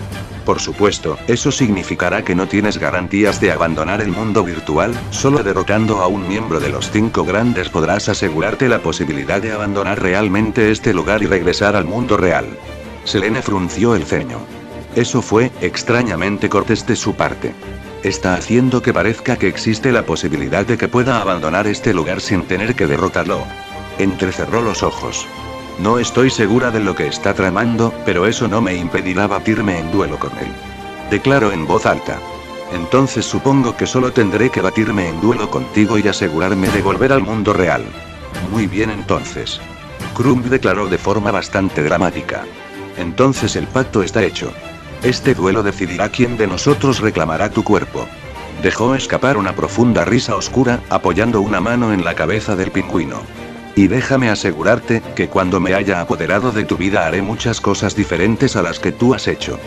Por supuesto, eso significará que no tienes garantías de abandonar el mundo virtual, solo derrotando a un miembro de los 5 grandes podrás asegurarte la posibilidad de abandonar realmente este lugar y regresar al mundo real. Selene frunció el ceño. Eso fue, extrañamente cortés de su parte. Está haciendo que parezca que existe la posibilidad de que pueda abandonar este lugar sin tener que derrotarlo. Entrecerró los ojos. No estoy segura de lo que está tramando, pero eso no me impedirá batirme en duelo con él. Declaró en voz alta. Entonces supongo que solo tendré que batirme en duelo contigo y asegurarme de volver al mundo real. Muy bien entonces. Crumb declaró de forma bastante dramática. Entonces el pacto está hecho. Este duelo decidirá quién de nosotros reclamará tu cuerpo. Dejó escapar una profunda risa oscura, apoyando una mano en la cabeza del pingüino. Y déjame asegurarte, que cuando me haya apoderado de tu vida haré muchas cosas diferentes a las que tú has hecho.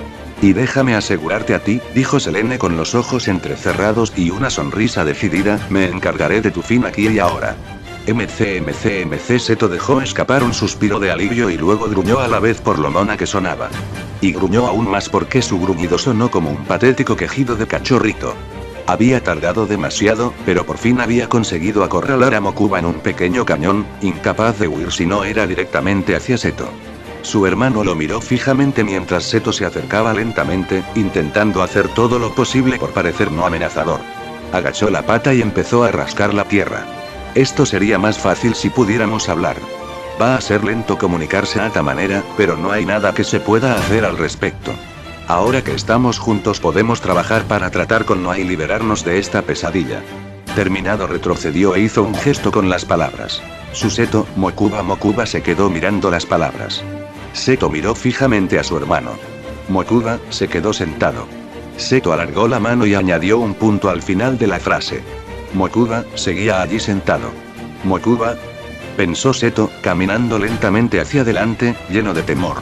Y déjame asegurarte a ti, dijo Selene con los ojos entrecerrados y una sonrisa decidida, me encargaré de tu fin aquí y ahora. MC Seto dejó escapar un suspiro de alivio y luego gruñó a la vez por lo mona que sonaba. Y gruñó aún más porque su gruñido sonó como un patético quejido de cachorrito. Había tardado demasiado, pero por fin había conseguido acorralar a Mokuba en un pequeño cañón, incapaz de huir si no era directamente hacia Seto. Su hermano lo miró fijamente mientras Seto se acercaba lentamente, intentando hacer todo lo posible por parecer no amenazador. Agachó la pata y empezó a rascar la tierra. Esto sería más fácil si pudiéramos hablar. Va a ser lento comunicarse a esta manera, pero no hay nada que se pueda hacer al respecto. Ahora que estamos juntos podemos trabajar para tratar con Noah y liberarnos de esta pesadilla. Terminado retrocedió e hizo un gesto con las palabras. Su Seto, Mokuba se quedó mirando las palabras. Seto miró fijamente a su hermano. Mokuba se quedó sentado. Seto alargó la mano y añadió un punto al final de la frase. Mokuba seguía allí sentado. Mokuba, pensó Seto, caminando lentamente hacia adelante, lleno de temor.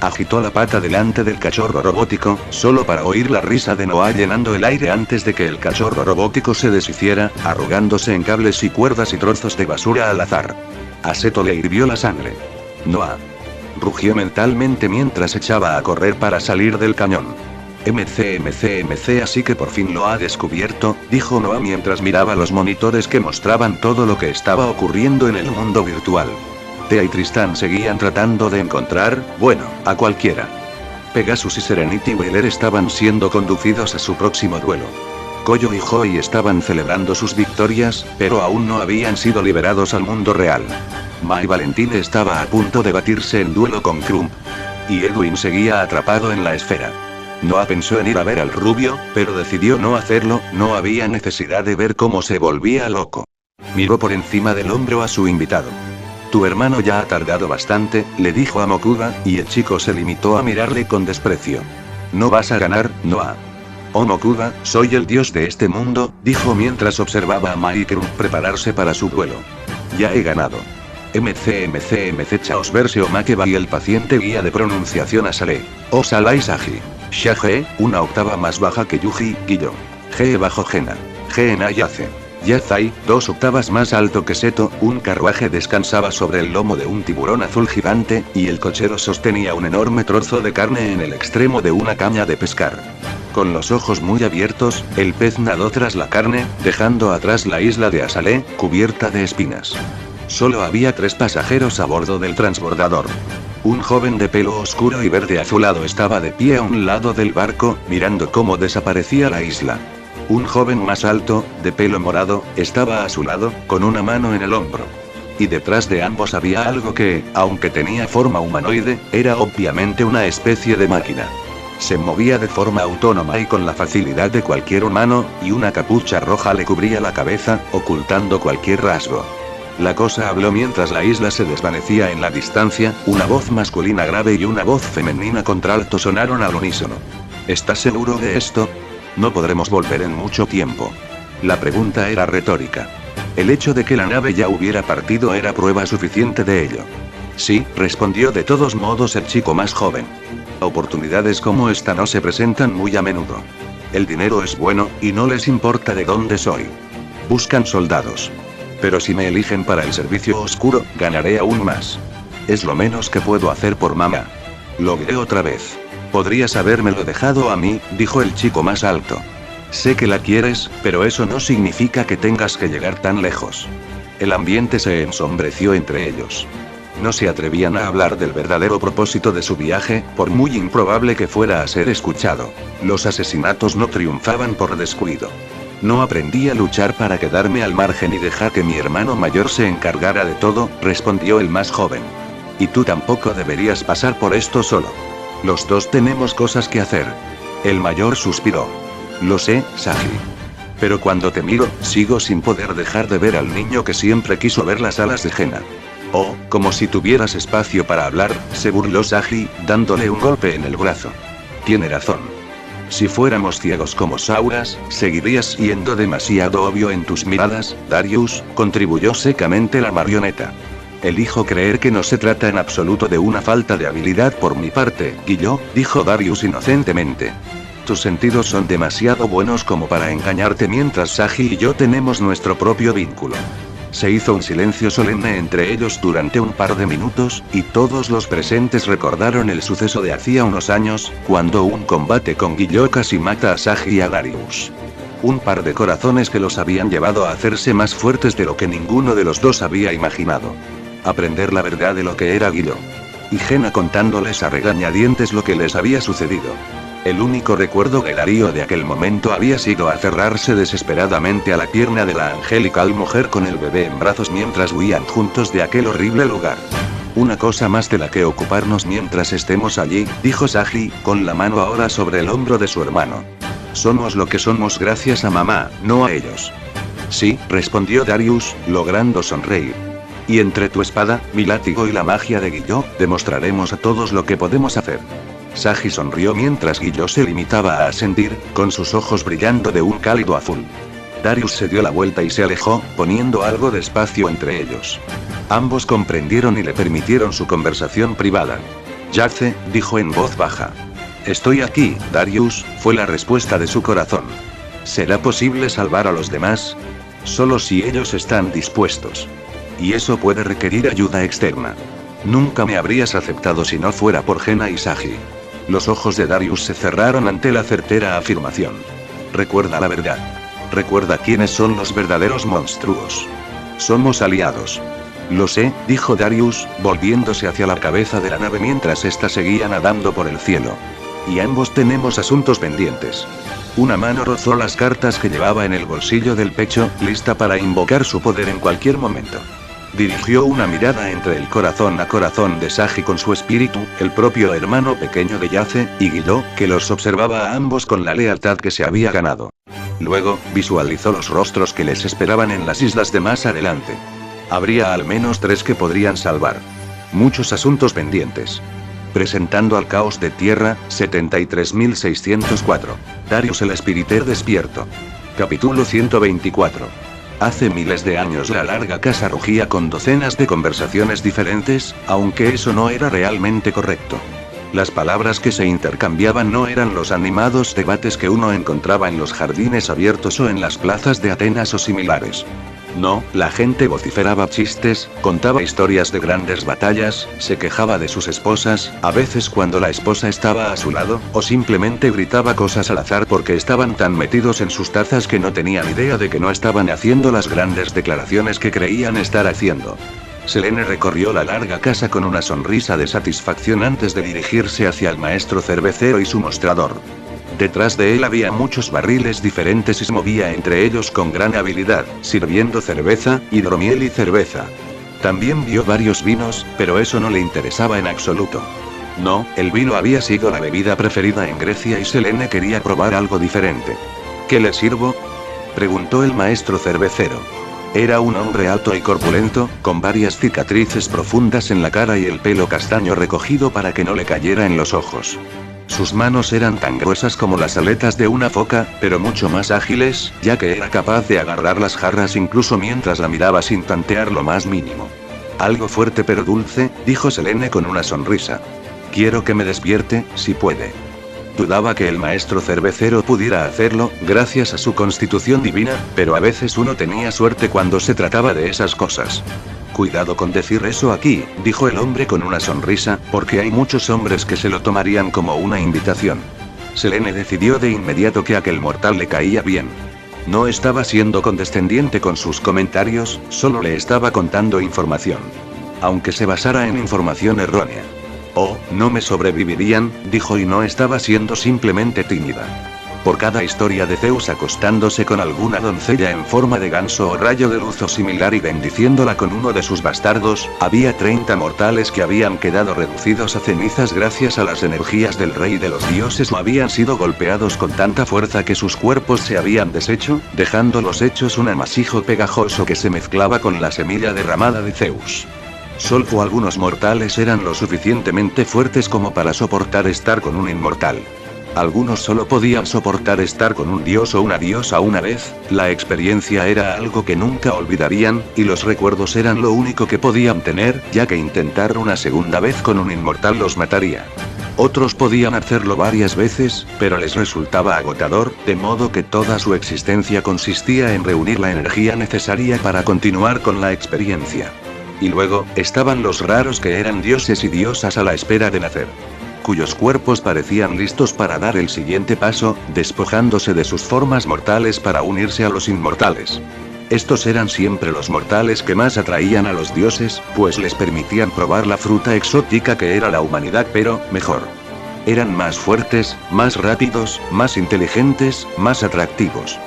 Agitó la pata delante del cachorro robótico, solo para oír la risa de Noah llenando el aire antes de que el cachorro robótico se deshiciera, arrugándose en cables y cuerdas y trozos de basura al azar. A Seto le hirvió la sangre. Noah. Rugió mentalmente mientras echaba a correr para salir del cañón. MC, así que por fin lo ha descubierto, dijo Noah mientras miraba los monitores que mostraban todo lo que estaba ocurriendo en el mundo virtual. Thea y Tristan seguían tratando de encontrar, bueno, a cualquiera. Pegasus y Serenity Wheeler estaban siendo conducidos a su próximo duelo. Koyo y Joey estaban celebrando sus victorias, pero aún no habían sido liberados al mundo real. Mai Valentine estaba a punto de batirse en duelo con Crump. Y Edwin seguía atrapado en la esfera. Noah pensó en ir a ver al rubio, pero decidió no hacerlo, no había necesidad de ver cómo se volvía loco. Miró por encima del hombro a su invitado. Tu hermano ya ha tardado bastante, le dijo a Mokuda, y el chico se limitó a mirarle con desprecio. No vas a ganar, Noah. Oh Mokuda, soy el dios de este mundo, dijo mientras observaba a Maikeru prepararse para su duelo. Ya he ganado. MC Chaos Versio Makeba y el paciente guía de pronunciación a Sale. Osalai Saji. Shage, una octava más baja que Yuji, Guillo. Ge bajo Gena. Gena Yace. Yazai, 2 octavas más alto que Seto, un carruaje descansaba sobre el lomo de un tiburón azul gigante, y el cochero sostenía un enorme trozo de carne en el extremo de una caña de pescar. Con los ojos muy abiertos, el pez nadó tras la carne, dejando atrás la isla de Asale, cubierta de espinas. Solo había 3 pasajeros a bordo del transbordador. Un joven de pelo oscuro y verde azulado estaba de pie a un lado del barco, mirando cómo desaparecía la isla. Un joven más alto, de pelo morado, estaba a su lado, con una mano en el hombro. Y detrás de ambos había algo que, aunque tenía forma humanoide, era obviamente una especie de máquina. Se movía de forma autónoma y con la facilidad de cualquier humano, y una capucha roja le cubría la cabeza, ocultando cualquier rasgo. La cosa habló mientras la isla se desvanecía en la distancia, una voz masculina grave y una voz femenina contralto sonaron al unísono. ¿Estás seguro de esto? No podremos volver en mucho tiempo. La pregunta era retórica. El hecho de que la nave ya hubiera partido era prueba suficiente de ello. Sí, respondió de todos modos el chico más joven. Oportunidades como esta no se presentan muy a menudo. El dinero es bueno, y no les importa de dónde soy. Buscan soldados. Pero si me eligen para el servicio oscuro, ganaré aún más. Es lo menos que puedo hacer por mamá. Lo diré otra vez. Podrías habérmelo dejado a mí, dijo el chico más alto. Sé que la quieres, pero eso no significa que tengas que llegar tan lejos. El ambiente se ensombreció entre ellos. No se atrevían a hablar del verdadero propósito de su viaje, por muy improbable que fuera a ser escuchado. Los asesinatos no triunfaban por descuido. No aprendí a luchar para quedarme al margen y dejar que mi hermano mayor se encargara de todo, respondió el más joven. Y tú tampoco deberías pasar por esto solo. Los dos tenemos cosas que hacer. El mayor suspiró. Lo sé, Saji. Pero cuando te miro, sigo sin poder dejar de ver al niño que siempre quiso ver las alas de Gena. Oh, como si tuvieras espacio para hablar, se burló Saji, dándole un golpe en el brazo. Tiene razón. Si fuéramos ciegos como Sauras, seguirías siendo demasiado obvio en tus miradas, Darius, contribuyó secamente la marioneta. Elijo creer que no se trata en absoluto de una falta de habilidad por mi parte, Guillo, dijo Darius inocentemente. Tus sentidos son demasiado buenos como para engañarte mientras Saji y yo tenemos nuestro propio vínculo. Se hizo un silencio solemne entre ellos durante un par de minutos, y todos los presentes recordaron el suceso de hacía unos años, cuando un combate con Guillo casi mata a Saji y a Darius. Un par de corazones que los habían llevado a hacerse más fuertes de lo que ninguno de los dos había imaginado. Aprender la verdad de lo que era Guillo. Y Gena contándoles a regañadientes lo que les había sucedido. El único recuerdo de Darío de aquel momento había sido aferrarse desesperadamente a la pierna de la angelical mujer con el bebé en brazos mientras huían juntos de aquel horrible lugar. Una cosa más de la que ocuparnos mientras estemos allí, dijo Saji, con la mano ahora sobre el hombro de su hermano. Somos lo que somos gracias a mamá, no a ellos. Sí, respondió Darius, logrando sonreír. Y entre tu espada, mi látigo y la magia de Guillo, demostraremos a todos lo que podemos hacer. Saji sonrió mientras Guillo se limitaba a asentir, con sus ojos brillando de un cálido azul. Darius se dio la vuelta y se alejó, poniendo algo de espacio entre ellos. Ambos comprendieron y le permitieron su conversación privada. Yace, dijo en voz baja. Estoy aquí, Darius, fue la respuesta de su corazón. ¿Será posible salvar a los demás? Solo si ellos están dispuestos. Y eso puede requerir ayuda externa. Nunca me habrías aceptado si no fuera por Gena y Saji. Los ojos de Darius se cerraron ante la certera afirmación. Recuerda la verdad. Recuerda quiénes son los verdaderos monstruos. Somos aliados. Lo sé, dijo Darius, volviéndose hacia la cabeza de la nave mientras ésta seguía nadando por el cielo. Y ambos tenemos asuntos pendientes. Una mano rozó las cartas que llevaba en el bolsillo del pecho, lista para invocar su poder en cualquier momento. Dirigió una mirada entre el corazón a corazón de Saji con su espíritu, el propio hermano pequeño de Yace, y Guido, que los observaba a ambos con la lealtad que se había ganado. Luego, visualizó los rostros que les esperaban en las islas de más adelante. Habría al menos 3 que podrían salvar. Muchos asuntos pendientes. Presentando al caos de tierra, 73.604. Darius el Espiriter despierto. Capítulo 124. Hace miles de años la larga casa rugía con docenas de conversaciones diferentes, aunque eso no era realmente correcto. Las palabras que se intercambiaban no eran los animados debates que uno encontraba en los jardines abiertos o en las plazas de Atenas o similares. No, la gente vociferaba chistes, contaba historias de grandes batallas, se quejaba de sus esposas, a veces cuando la esposa estaba a su lado, o simplemente gritaba cosas al azar porque estaban tan metidos en sus tazas que no tenían idea de que no estaban haciendo las grandes declaraciones que creían estar haciendo. Selene recorrió la larga casa con una sonrisa de satisfacción antes de dirigirse hacia el maestro cervecero y su mostrador. Detrás de él había muchos barriles diferentes y se movía entre ellos con gran habilidad, sirviendo cerveza, hidromiel y cerveza. También vio varios vinos, pero eso no le interesaba en absoluto. No, el vino había sido la bebida preferida en Grecia y Selene quería probar algo diferente. ¿Qué le sirvo?, preguntó el maestro cervecero. Era un hombre alto y corpulento, con varias cicatrices profundas en la cara y el pelo castaño recogido para que no le cayera en los ojos. Sus manos eran tan gruesas como las aletas de una foca, pero mucho más ágiles, ya que era capaz de agarrar las jarras incluso mientras la miraba sin tantear lo más mínimo. Algo fuerte pero dulce, dijo Selene con una sonrisa. Quiero que me despierte, si puede. Dudaba que el maestro cervecero pudiera hacerlo, gracias a su constitución divina, pero a veces uno tenía suerte cuando se trataba de esas cosas. Cuidado con decir eso aquí, dijo el hombre con una sonrisa, porque hay muchos hombres que se lo tomarían como una invitación. Selene decidió de inmediato que aquel mortal le caía bien. No estaba siendo condescendiente con sus comentarios, solo le estaba contando información. Aunque se basara en información errónea. Oh, no me sobrevivirían, dijo y no estaba siendo simplemente tímida. Por cada historia de Zeus acostándose con alguna doncella en forma de ganso o rayo de luz o similar y bendiciéndola con uno de sus bastardos, había 30 mortales que habían quedado reducidos a cenizas gracias a las energías del rey de los dioses o habían sido golpeados con tanta fuerza que sus cuerpos se habían deshecho, dejándolos hechos un amasijo pegajoso que se mezclaba con la semilla derramada de Zeus. Solo algunos mortales eran lo suficientemente fuertes como para soportar estar con un inmortal. Algunos solo podían soportar estar con un dios o una diosa una vez, la experiencia era algo que nunca olvidarían, y los recuerdos eran lo único que podían tener, ya que intentar una segunda vez con un inmortal los mataría. Otros podían hacerlo varias veces, pero les resultaba agotador, de modo que toda su existencia consistía en reunir la energía necesaria para continuar con la experiencia. Y luego, estaban los raros que eran dioses y diosas a la espera de nacer. Cuyos cuerpos parecían listos para dar el siguiente paso, despojándose de sus formas mortales para unirse a los inmortales. Estos eran siempre los mortales que más atraían a los dioses, pues les permitían probar la fruta exótica que era la humanidad pero, mejor. Eran más fuertes, más rápidos, más inteligentes, más atractivos.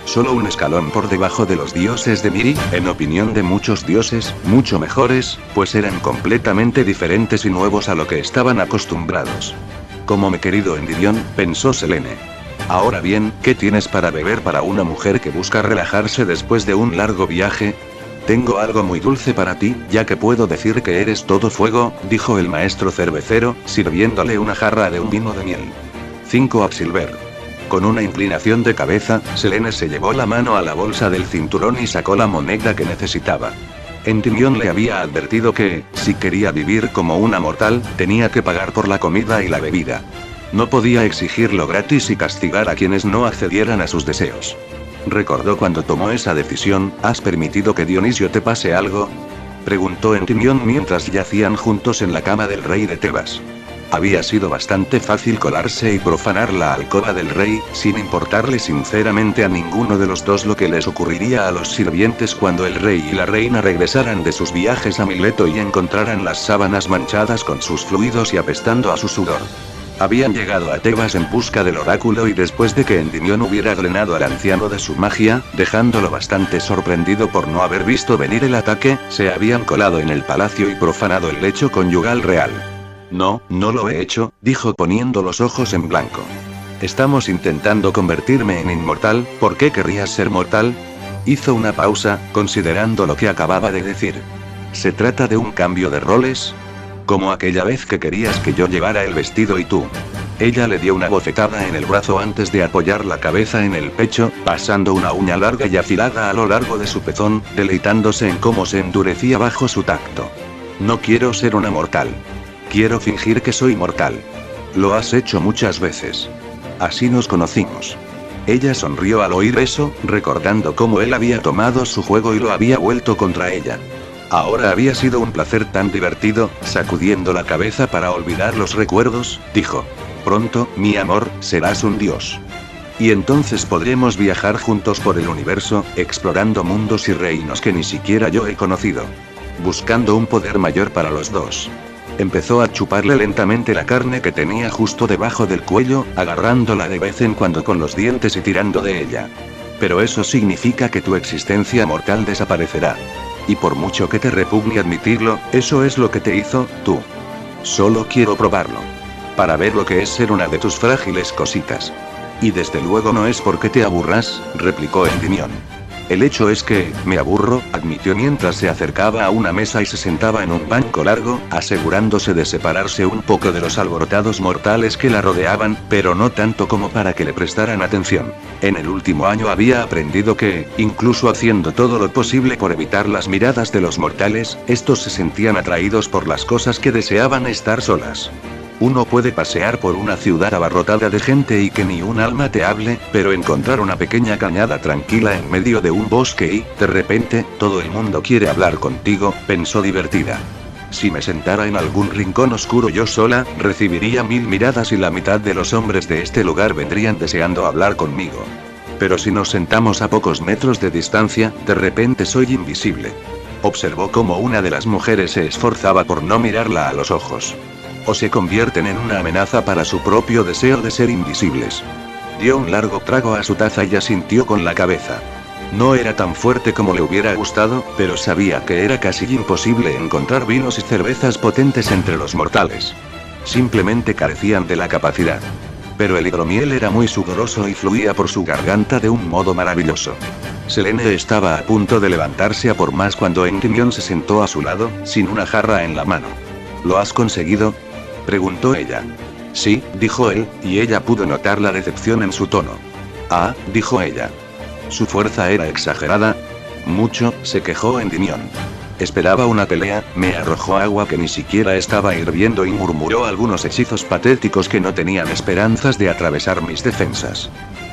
Solo un escalón por debajo de los dioses de Miri, en opinión de muchos dioses, mucho mejores, pues eran completamente diferentes y nuevos a lo que estaban acostumbrados. Como mi querido Endymion, pensó Selene. Ahora bien, ¿qué tienes para beber para una mujer que busca relajarse después de un largo viaje? Tengo algo muy dulce para ti, ya que puedo decir que eres todo fuego, dijo el maestro cervecero, sirviéndole una jarra de un vino de miel. 5 Absilver. Con una inclinación de cabeza, Selene se llevó la mano a la bolsa del cinturón y sacó la moneda que necesitaba. Endymion le había advertido que, si quería vivir como una mortal, tenía que pagar por la comida y la bebida. No podía exigirlo gratis y castigar a quienes no accedieran a sus deseos. Recordó cuando tomó esa decisión. ¿Has permitido que Dionisio te pase algo?, preguntó Endymion mientras yacían juntos en la cama del rey de Tebas. Había sido bastante fácil colarse y profanar la alcoba del rey, sin importarle sinceramente a ninguno de los dos lo que les ocurriría a los sirvientes cuando el rey y la reina regresaran de sus viajes a Mileto y encontraran las sábanas manchadas con sus fluidos y apestando a su sudor. Habían llegado a Tebas en busca del oráculo y después de que Endymion hubiera drenado al anciano de su magia, dejándolo bastante sorprendido por no haber visto venir el ataque, se habían colado en el palacio y profanado el lecho conyugal real. No, no lo he hecho, dijo poniendo los ojos en blanco. Estamos intentando convertirme en inmortal, ¿por qué querrías ser mortal? Hizo una pausa, considerando lo que acababa de decir. ¿Se trata de un cambio de roles? Como aquella vez que querías que yo llevara el vestido y tú. Ella le dio una bofetada en el brazo antes de apoyar la cabeza en el pecho, pasando una uña larga y afilada a lo largo de su pezón, deleitándose en cómo se endurecía bajo su tacto. No quiero ser una mortal. Quiero fingir que soy mortal. Lo has hecho muchas veces. Así nos conocimos. Ella sonrió al oír eso, recordando cómo él había tomado su juego y lo había vuelto contra ella. Ahora había sido un placer tan divertido, sacudiendo la cabeza para olvidar los recuerdos, dijo. Pronto, mi amor, serás un dios. Y entonces podremos viajar juntos por el universo, explorando mundos y reinos que ni siquiera yo he conocido. Buscando un poder mayor para los dos. Empezó a chuparle lentamente la carne que tenía justo debajo del cuello, agarrándola de vez en cuando con los dientes y tirando de ella. Pero eso significa que tu existencia mortal desaparecerá. Y por mucho que te repugne admitirlo, eso es lo que te hizo, tú. Solo quiero probarlo. Para ver lo que es ser una de tus frágiles cositas. Y desde luego no es porque te aburras, replicó Endymion. El hecho es que, me aburro, admitió mientras se acercaba a una mesa y se sentaba en un banco largo, asegurándose de separarse un poco de los alborotados mortales que la rodeaban, pero no tanto como para que le prestaran atención. En el último año había aprendido que, incluso haciendo todo lo posible por evitar las miradas de los mortales, estos se sentían atraídos por las cosas que deseaban estar solas. Uno puede pasear por una ciudad abarrotada de gente y que ni un alma te hable, pero encontrar una pequeña cañada tranquila en medio de un bosque y, de repente, todo el mundo quiere hablar contigo, pensó divertida. Si me sentara en algún rincón oscuro yo sola, recibiría 1000 miradas y la mitad de los hombres de este lugar vendrían deseando hablar conmigo. Pero si nos sentamos a pocos metros de distancia, de repente soy invisible. Observó cómo una de las mujeres se esforzaba por no mirarla a los ojos. O se convierten en una amenaza para su propio deseo de ser invisibles. Dio un largo trago a su taza y asintió con la cabeza. No era tan fuerte como le hubiera gustado, pero sabía que era casi imposible encontrar vinos y cervezas potentes entre los mortales. Simplemente carecían de la capacidad. Pero el hidromiel era muy sudoroso y fluía por su garganta de un modo maravilloso. Selene estaba a punto de levantarse a por más cuando Endymion se sentó a su lado, sin una jarra en la mano. ¿Lo has conseguido?, preguntó ella. Sí, dijo él, y ella pudo notar la decepción en su tono. Ah, dijo ella. Su fuerza era exagerada. Mucho, se quejó Endymion. Esperaba una pelea, me arrojó agua que ni siquiera estaba hirviendo y murmuró algunos hechizos patéticos que no tenían esperanzas de atravesar mis defensas.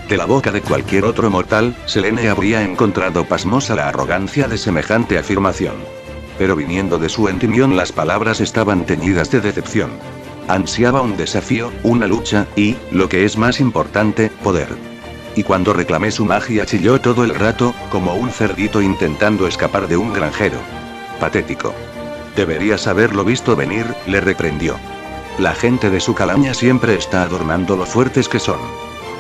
De la boca de cualquier otro mortal, Selene habría encontrado pasmosa la arrogancia de semejante afirmación. Pero viniendo de su Endymion las palabras estaban teñidas de decepción. Ansiaba un desafío, una lucha, y, lo que es más importante, poder. Y cuando reclamé su magia chilló todo el rato, como un cerdito intentando escapar de un granjero. Patético. Deberías haberlo visto venir, le reprendió. La gente de su calaña siempre está adornando lo fuertes que son.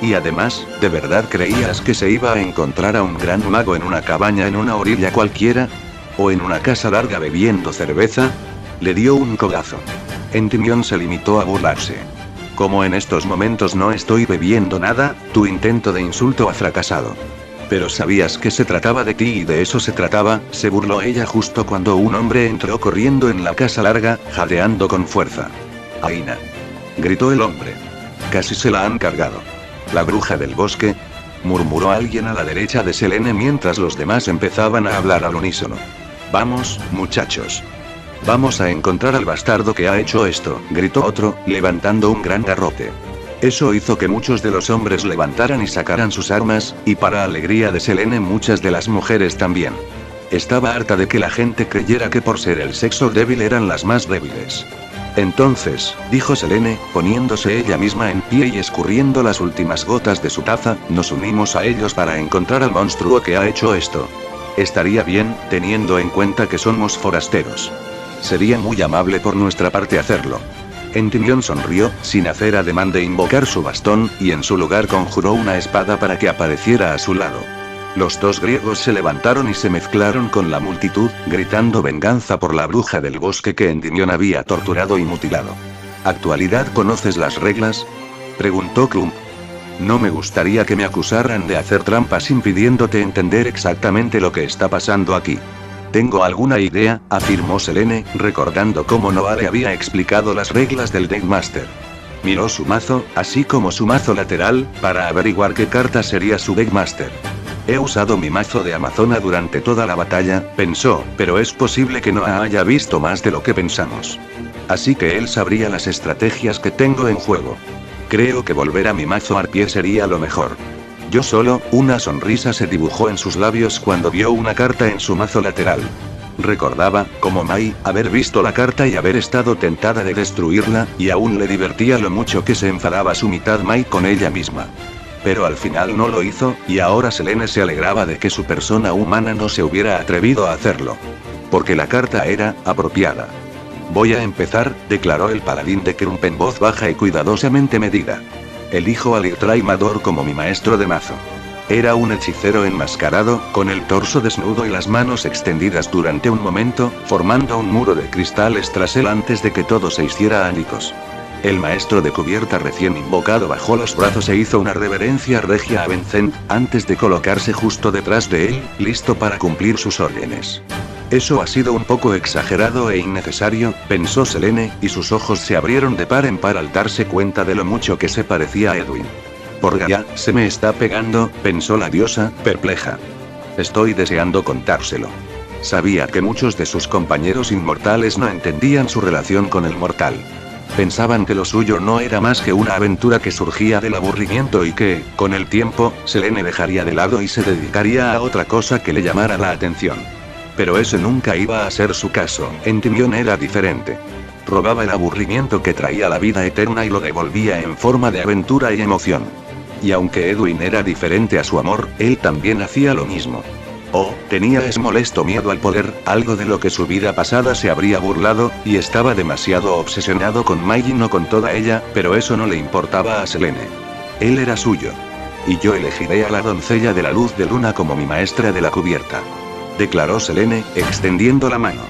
Y además, ¿de verdad creías que se iba a encontrar a un gran mago en una cabaña en una orilla cualquiera? ¿O en una casa larga bebiendo cerveza? Le dio un codazo. Endymion se limitó a burlarse. Como en estos momentos no estoy bebiendo nada, tu intento de insulto ha fracasado. Pero sabías que se trataba de ti y de eso se trataba, se burló ella justo cuando un hombre entró corriendo en la casa larga, jadeando con fuerza. Aina. Gritó el hombre. Casi se la han cargado. La bruja del bosque, murmuró alguien a la derecha de Selene mientras los demás empezaban a hablar al unísono. Vamos, muchachos. Vamos a encontrar al bastardo que ha hecho esto, gritó otro, levantando un gran garrote. Eso hizo que muchos de los hombres levantaran y sacaran sus armas, y para alegría de Selene muchas de las mujeres también. Estaba harta de que la gente creyera que por ser el sexo débil eran las más débiles. Entonces, dijo Selene, poniéndose ella misma en pie y escurriendo las últimas gotas de su taza, nos unimos a ellos para encontrar al monstruo que ha hecho esto. Estaría bien, teniendo en cuenta que somos forasteros. Sería muy amable por nuestra parte hacerlo. Endymion sonrió, sin hacer ademán de invocar su bastón, y en su lugar conjuró una espada para que apareciera a su lado. Los dos griegos se levantaron y se mezclaron con la multitud, gritando venganza por la bruja del bosque que Endymion había torturado y mutilado. ¿Actualidad conoces las reglas?, preguntó Crumb. No me gustaría que me acusaran de hacer trampas impidiéndote entender exactamente lo que está pasando aquí. Tengo alguna idea, afirmó Selene, recordando cómo Noah le había explicado las reglas del Deckmaster. Miró su mazo, así como su mazo lateral, para averiguar qué carta sería su Deckmaster. He usado mi mazo de Amazona durante toda la batalla, pensó, pero es posible que Noah haya visto más de lo que pensamos. Así que él sabría las estrategias que tengo en juego. Creo que volver a mi mazo Arpie sería lo mejor. Yo solo, una sonrisa se dibujó en sus labios cuando vio una carta en su mazo lateral. Recordaba, como Mai, haber visto la carta y haber estado tentada de destruirla, y aún le divertía lo mucho que se enfadaba su mitad Mai con ella misma. Pero al final no lo hizo, y ahora Selene se alegraba de que su persona humana no se hubiera atrevido a hacerlo. Porque la carta era apropiada. Voy a empezar, declaró el paladín de Crumb en voz baja y cuidadosamente medida. Elijo a Litraimador como mi maestro de mazo. Era un hechicero enmascarado, con el torso desnudo y las manos extendidas durante un momento, formando un muro de cristales tras él antes de que todo se hiciera añicos. El maestro de cubierta recién invocado bajó los brazos e hizo una reverencia regia a Vincent, antes de colocarse justo detrás de él, listo para cumplir sus órdenes. Eso ha sido un poco exagerado e innecesario, pensó Selene, y sus ojos se abrieron de par en par al darse cuenta de lo mucho que se parecía a Edwin. Por Gaia, se me está pegando, pensó la diosa, perpleja. Estoy deseando contárselo. Sabía que muchos de sus compañeros inmortales no entendían su relación con el mortal. Pensaban que lo suyo no era más que una aventura que surgía del aburrimiento y que, con el tiempo, Selene dejaría de lado y se dedicaría a otra cosa que le llamara la atención. Pero ese nunca iba a ser su caso. Endymion era diferente. Robaba el aburrimiento que traía la vida eterna y lo devolvía en forma de aventura y emoción. Y aunque Edwin era diferente a su amor, él también hacía lo mismo. Oh, tenía ese molesto miedo al poder, algo de lo que su vida pasada se habría burlado, y estaba demasiado obsesionado con Mai y no con toda ella, pero eso no le importaba a Selene. Él era suyo. Y yo elegiré a la doncella de la luz de luna como mi maestra de la cubierta. Declaró Selene, extendiendo la mano.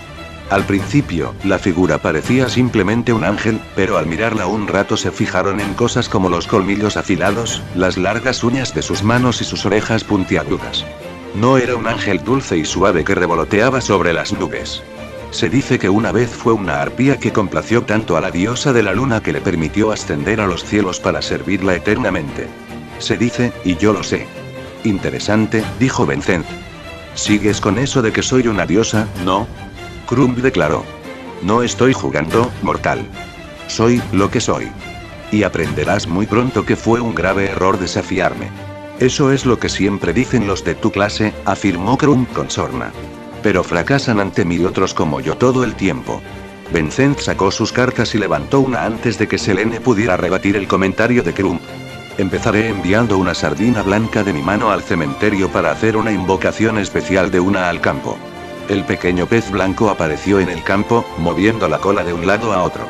Al principio, la figura parecía simplemente un ángel, pero al mirarla un rato se fijaron en cosas como los colmillos afilados, las largas uñas de sus manos y sus orejas puntiagudas. No era un ángel dulce y suave que revoloteaba sobre las nubes. Se dice que una vez fue una arpía que complació tanto a la diosa de la luna que le permitió ascender a los cielos para servirla eternamente. Se dice, y yo lo sé. Interesante, dijo Vincent. ¿Sigues con eso de que soy una diosa, no? Crumb declaró. No estoy jugando, mortal. Soy lo que soy. Y aprenderás muy pronto que fue un grave error desafiarme. Eso es lo que siempre dicen los de tu clase, afirmó Crumb con sorna. Pero fracasan ante mí y otros como yo todo el tiempo. Vincent sacó sus cartas y levantó una antes de que Selene pudiera rebatir el comentario de Crumb. Empezaré enviando una sardina blanca de mi mano al cementerio para hacer una invocación especial de una al campo. El pequeño pez blanco apareció en el campo, moviendo la cola de un lado a otro.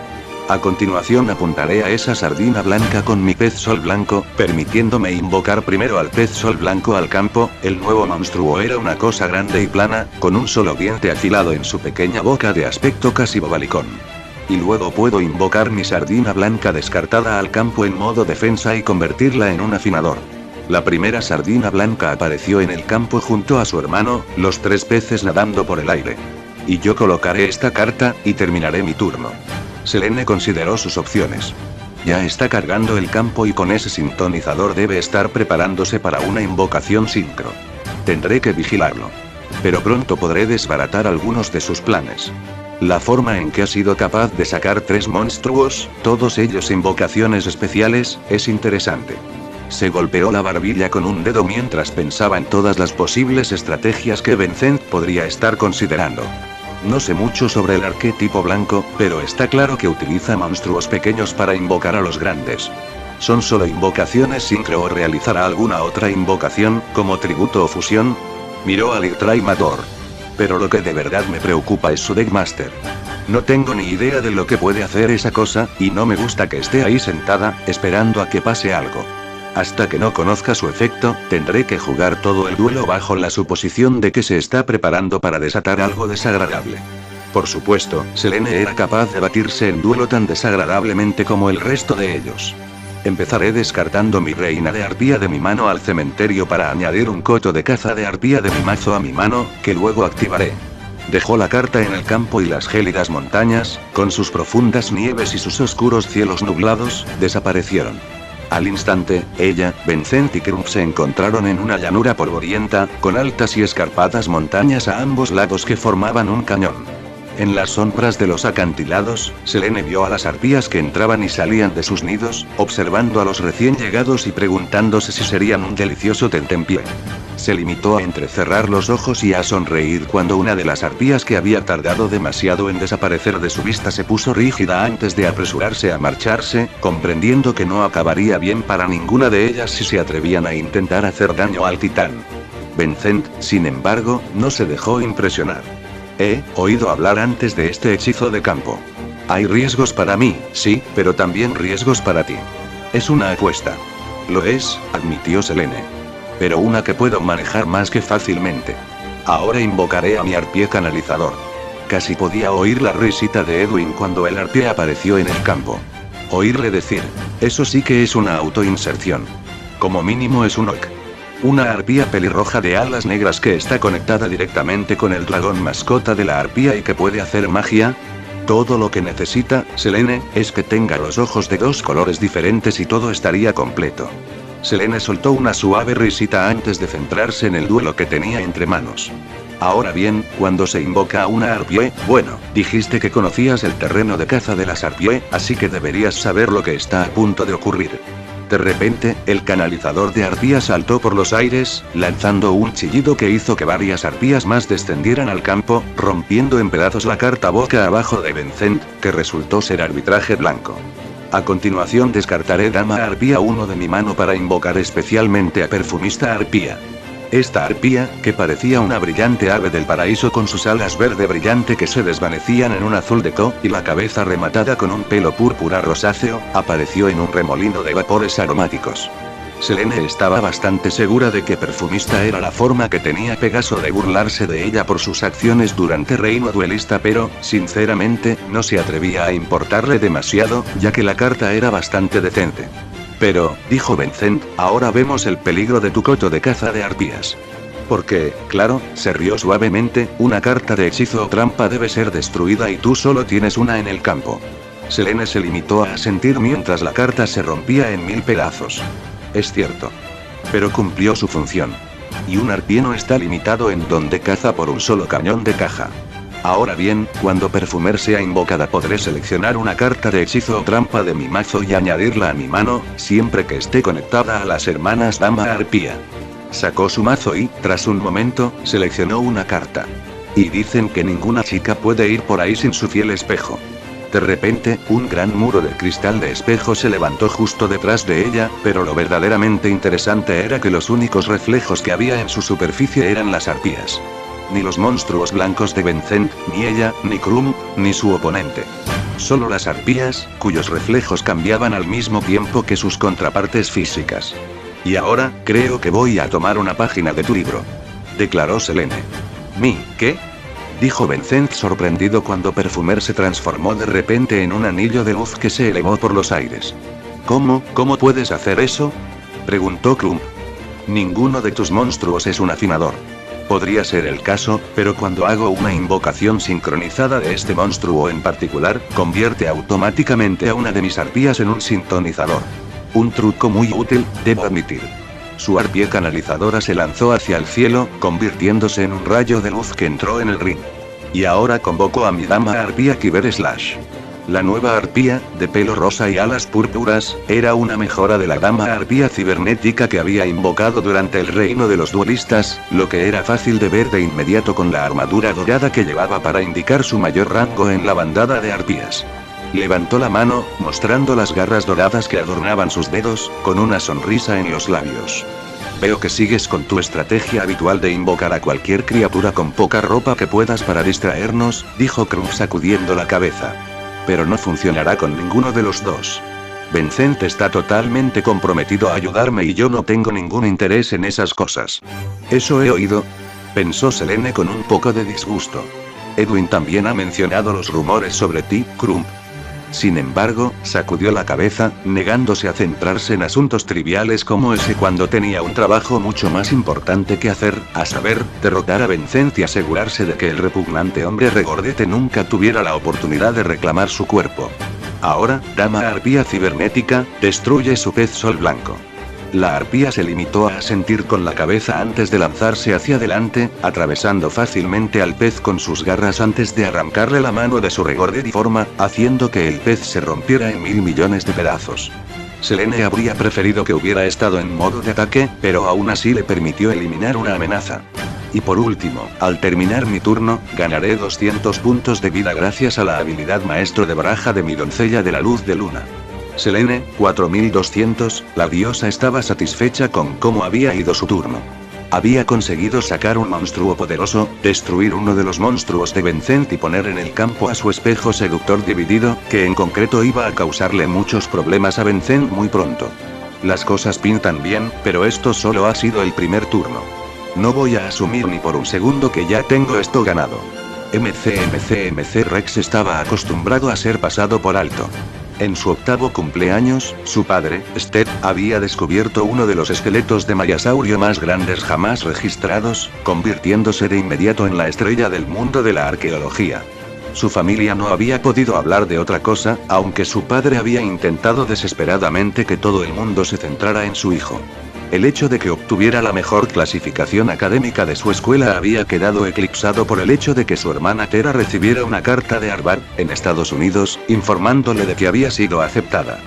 A continuación apuntaré a esa sardina blanca con mi pez sol blanco, permitiéndome invocar primero al pez sol blanco al campo. El nuevo monstruo era una cosa grande y plana, con un solo diente afilado en su pequeña boca de aspecto casi bobalicón. Y luego puedo invocar mi sardina blanca descartada al campo en modo defensa y convertirla en un afinador. La primera sardina blanca apareció en el campo junto a su hermano, los tres peces nadando por el aire. Y yo colocaré esta carta, y terminaré mi turno. Selene consideró sus opciones. Ya está cargando el campo y con ese sintonizador debe estar preparándose para una invocación sincro. Tendré que vigilarlo. Pero pronto podré desbaratar algunos de sus planes. La forma en que ha sido capaz de sacar 3 monstruos, todos ellos invocaciones especiales, es interesante. Se golpeó la barbilla con un dedo mientras pensaba en todas las posibles estrategias que Vincent podría estar considerando. No sé mucho sobre el arquetipo blanco, pero está claro que utiliza monstruos pequeños para invocar a los grandes. ¿Son solo invocaciones sincro o realizará alguna otra invocación, como tributo o fusión? Miró al Litraimador. Pero lo que de verdad me preocupa es su Deckmaster. No tengo ni idea de lo que puede hacer esa cosa, y no me gusta que esté ahí sentada, esperando a que pase algo. Hasta que no conozca su efecto, tendré que jugar todo el duelo bajo la suposición de que se está preparando para desatar algo desagradable. Por supuesto, Selene era capaz de batirse en duelo tan desagradablemente como el resto de ellos. Empezaré descartando mi reina de arpía de mi mano al cementerio para añadir un coto de caza de arpía de mi mazo a mi mano, que luego activaré. Dejó la carta en el campo y las gélidas montañas, con sus profundas nieves y sus oscuros cielos nublados, desaparecieron. Al instante, ella, Vincent y Crump se encontraron en una llanura polvorienta, con altas y escarpadas montañas a ambos lados que formaban un cañón. En las sombras de los acantilados, Selene vio a las arpías que entraban y salían de sus nidos, observando a los recién llegados y preguntándose si serían un delicioso tentempié. Se limitó a entrecerrar los ojos y a sonreír cuando una de las arpías que había tardado demasiado en desaparecer de su vista se puso rígida antes de apresurarse a marcharse, comprendiendo que no acabaría bien para ninguna de ellas si se atrevían a intentar hacer daño al titán. Vincent, sin embargo, no se dejó impresionar. He oído hablar antes de este hechizo de campo. Hay riesgos para mí, sí, pero también riesgos para ti. Es una apuesta. Lo es, admitió Selene. Pero una que puedo manejar más que fácilmente. Ahora invocaré a mi arpía canalizador. Casi podía oír la risita de Edwin cuando el arpía apareció en el campo. Oírle decir, eso sí que es una autoinserción. Como mínimo es un ok. Una arpía pelirroja de alas negras que está conectada directamente con el dragón mascota de la arpía y que puede hacer magia. Todo lo que necesita, Selene, es que tenga los ojos de dos colores diferentes y todo estaría completo. Selene soltó una suave risita antes de centrarse en el duelo que tenía entre manos. Ahora bien, cuando se invoca a una arpía, bueno, dijiste que conocías el terreno de caza de las arpías, así que deberías saber lo que está a punto de ocurrir. De repente, el canalizador de arpías saltó por los aires, lanzando un chillido que hizo que varias arpías más descendieran al campo, rompiendo en pedazos la carta boca abajo de Vincent, que resultó ser arbitraje blanco. A continuación descartaré Dama Arpía 1 de mi mano para invocar especialmente a Perfumista Arpía. Esta arpía, que parecía una brillante ave del paraíso con sus alas verde brillante que se desvanecían en un azul de co, y la cabeza rematada con un pelo púrpura rosáceo, apareció en un remolino de vapores aromáticos. Selene estaba bastante segura de que Perfumista era la forma que tenía Pegaso de burlarse de ella por sus acciones durante Reino Duelista, pero, sinceramente, no se atrevía a importarle demasiado, ya que la carta era bastante decente. Pero, dijo Vincent, ahora vemos el peligro de tu coto de caza de arpías. Porque, claro, se rió suavemente, una carta de hechizo o trampa debe ser destruida y tú solo tienes una en el campo. Selene se limitó a asentir mientras la carta se rompía en 1000 pedazos. Es cierto. Pero cumplió su función. Y un arpía no está limitado en donde caza por un solo cañón de caja. Ahora bien, cuando Perfumer sea invocada podré seleccionar una carta de hechizo o trampa de mi mazo y añadirla a mi mano, siempre que esté conectada a las hermanas Dama Arpía. Sacó su mazo y, tras un momento, seleccionó una carta. Y dicen que ninguna chica puede ir por ahí sin su fiel espejo. De repente, un gran muro de cristal de espejo se levantó justo detrás de ella, pero lo verdaderamente interesante era que los únicos reflejos que había en su superficie eran las arpías. Ni los monstruos blancos de Vincent, ni ella, ni Crump, ni su oponente. Solo las arpías, cuyos reflejos cambiaban al mismo tiempo que sus contrapartes físicas. Y ahora, creo que voy a tomar una página de tu libro. Declaró Selene. ¿Qué? Dijo Vincent sorprendido cuando Perfumer se transformó de repente en un anillo de luz que se elevó por los aires. ¿Cómo puedes hacer eso? Preguntó Crump. Ninguno de tus monstruos es un afinador. Podría ser el caso, pero cuando hago una invocación sincronizada de este monstruo en particular, convierte automáticamente a una de mis arpías en un sintonizador. Un truco muy útil, debo admitir. Su arpía canalizadora se lanzó hacia el cielo, convirtiéndose en un rayo de luz que entró en el ring. Y ahora convoco a mi Dama Arpía Kyber Slash. La nueva arpía, de pelo rosa y alas púrpuras, era una mejora de la Dama Arpía cibernética que había invocado durante el reino de los duelistas, lo que era fácil de ver de inmediato con la armadura dorada que llevaba para indicar su mayor rango en la bandada de arpías. Levantó la mano, mostrando las garras doradas que adornaban sus dedos, con una sonrisa en los labios. Veo que sigues con tu estrategia habitual de invocar a cualquier criatura con poca ropa que puedas para distraernos, dijo Krupp sacudiendo la cabeza. Pero no funcionará con ninguno de los dos. Vincent está totalmente comprometido a ayudarme y yo no tengo ningún interés en esas cosas. ¿Eso he oído?, pensó Selene con un poco de disgusto. Edwin también ha mencionado los rumores sobre ti, Krupp. Sin embargo, sacudió la cabeza, negándose a centrarse en asuntos triviales como ese cuando tenía un trabajo mucho más importante que hacer, a saber, derrotar a Vincent y asegurarse de que el repugnante hombre regordete nunca tuviera la oportunidad de reclamar su cuerpo. Ahora, dama arpía cibernética, destruye su pez sol blanco. La arpía se limitó a asentir con la cabeza antes de lanzarse hacia adelante, atravesando fácilmente al pez con sus garras antes de arrancarle la mano de su regordetiforma, haciendo que el pez se rompiera en 1000 millones de pedazos. Selene habría preferido que hubiera estado en modo de ataque, pero aún así le permitió eliminar una amenaza. Y por último, al terminar mi turno, ganaré 200 puntos de vida gracias a la habilidad maestro de baraja de mi doncella de la luz de luna. Selene, 4200, la diosa estaba satisfecha con cómo había ido su turno. Había conseguido sacar un monstruo poderoso, destruir uno de los monstruos de Vincent y poner en el campo a su espejo seductor dividido, que en concreto iba a causarle muchos problemas a Vincent muy pronto. Las cosas pintan bien, pero esto solo ha sido el primer turno. No voy a asumir ni por un segundo que ya tengo esto ganado. MC Rex estaba acostumbrado a ser pasado por alto. En su octavo cumpleaños, su padre, Sted, había descubierto uno de los esqueletos de mayasaurio más grandes jamás registrados, convirtiéndose de inmediato en la estrella del mundo de la arqueología. Su familia no había podido hablar de otra cosa, aunque su padre había intentado desesperadamente que todo el mundo se centrara en su hijo. El hecho de que obtuviera la mejor clasificación académica de su escuela había quedado eclipsado por el hecho de que su hermana Tera recibiera una carta de Harvard, en Estados Unidos, informándole de que había sido aceptada.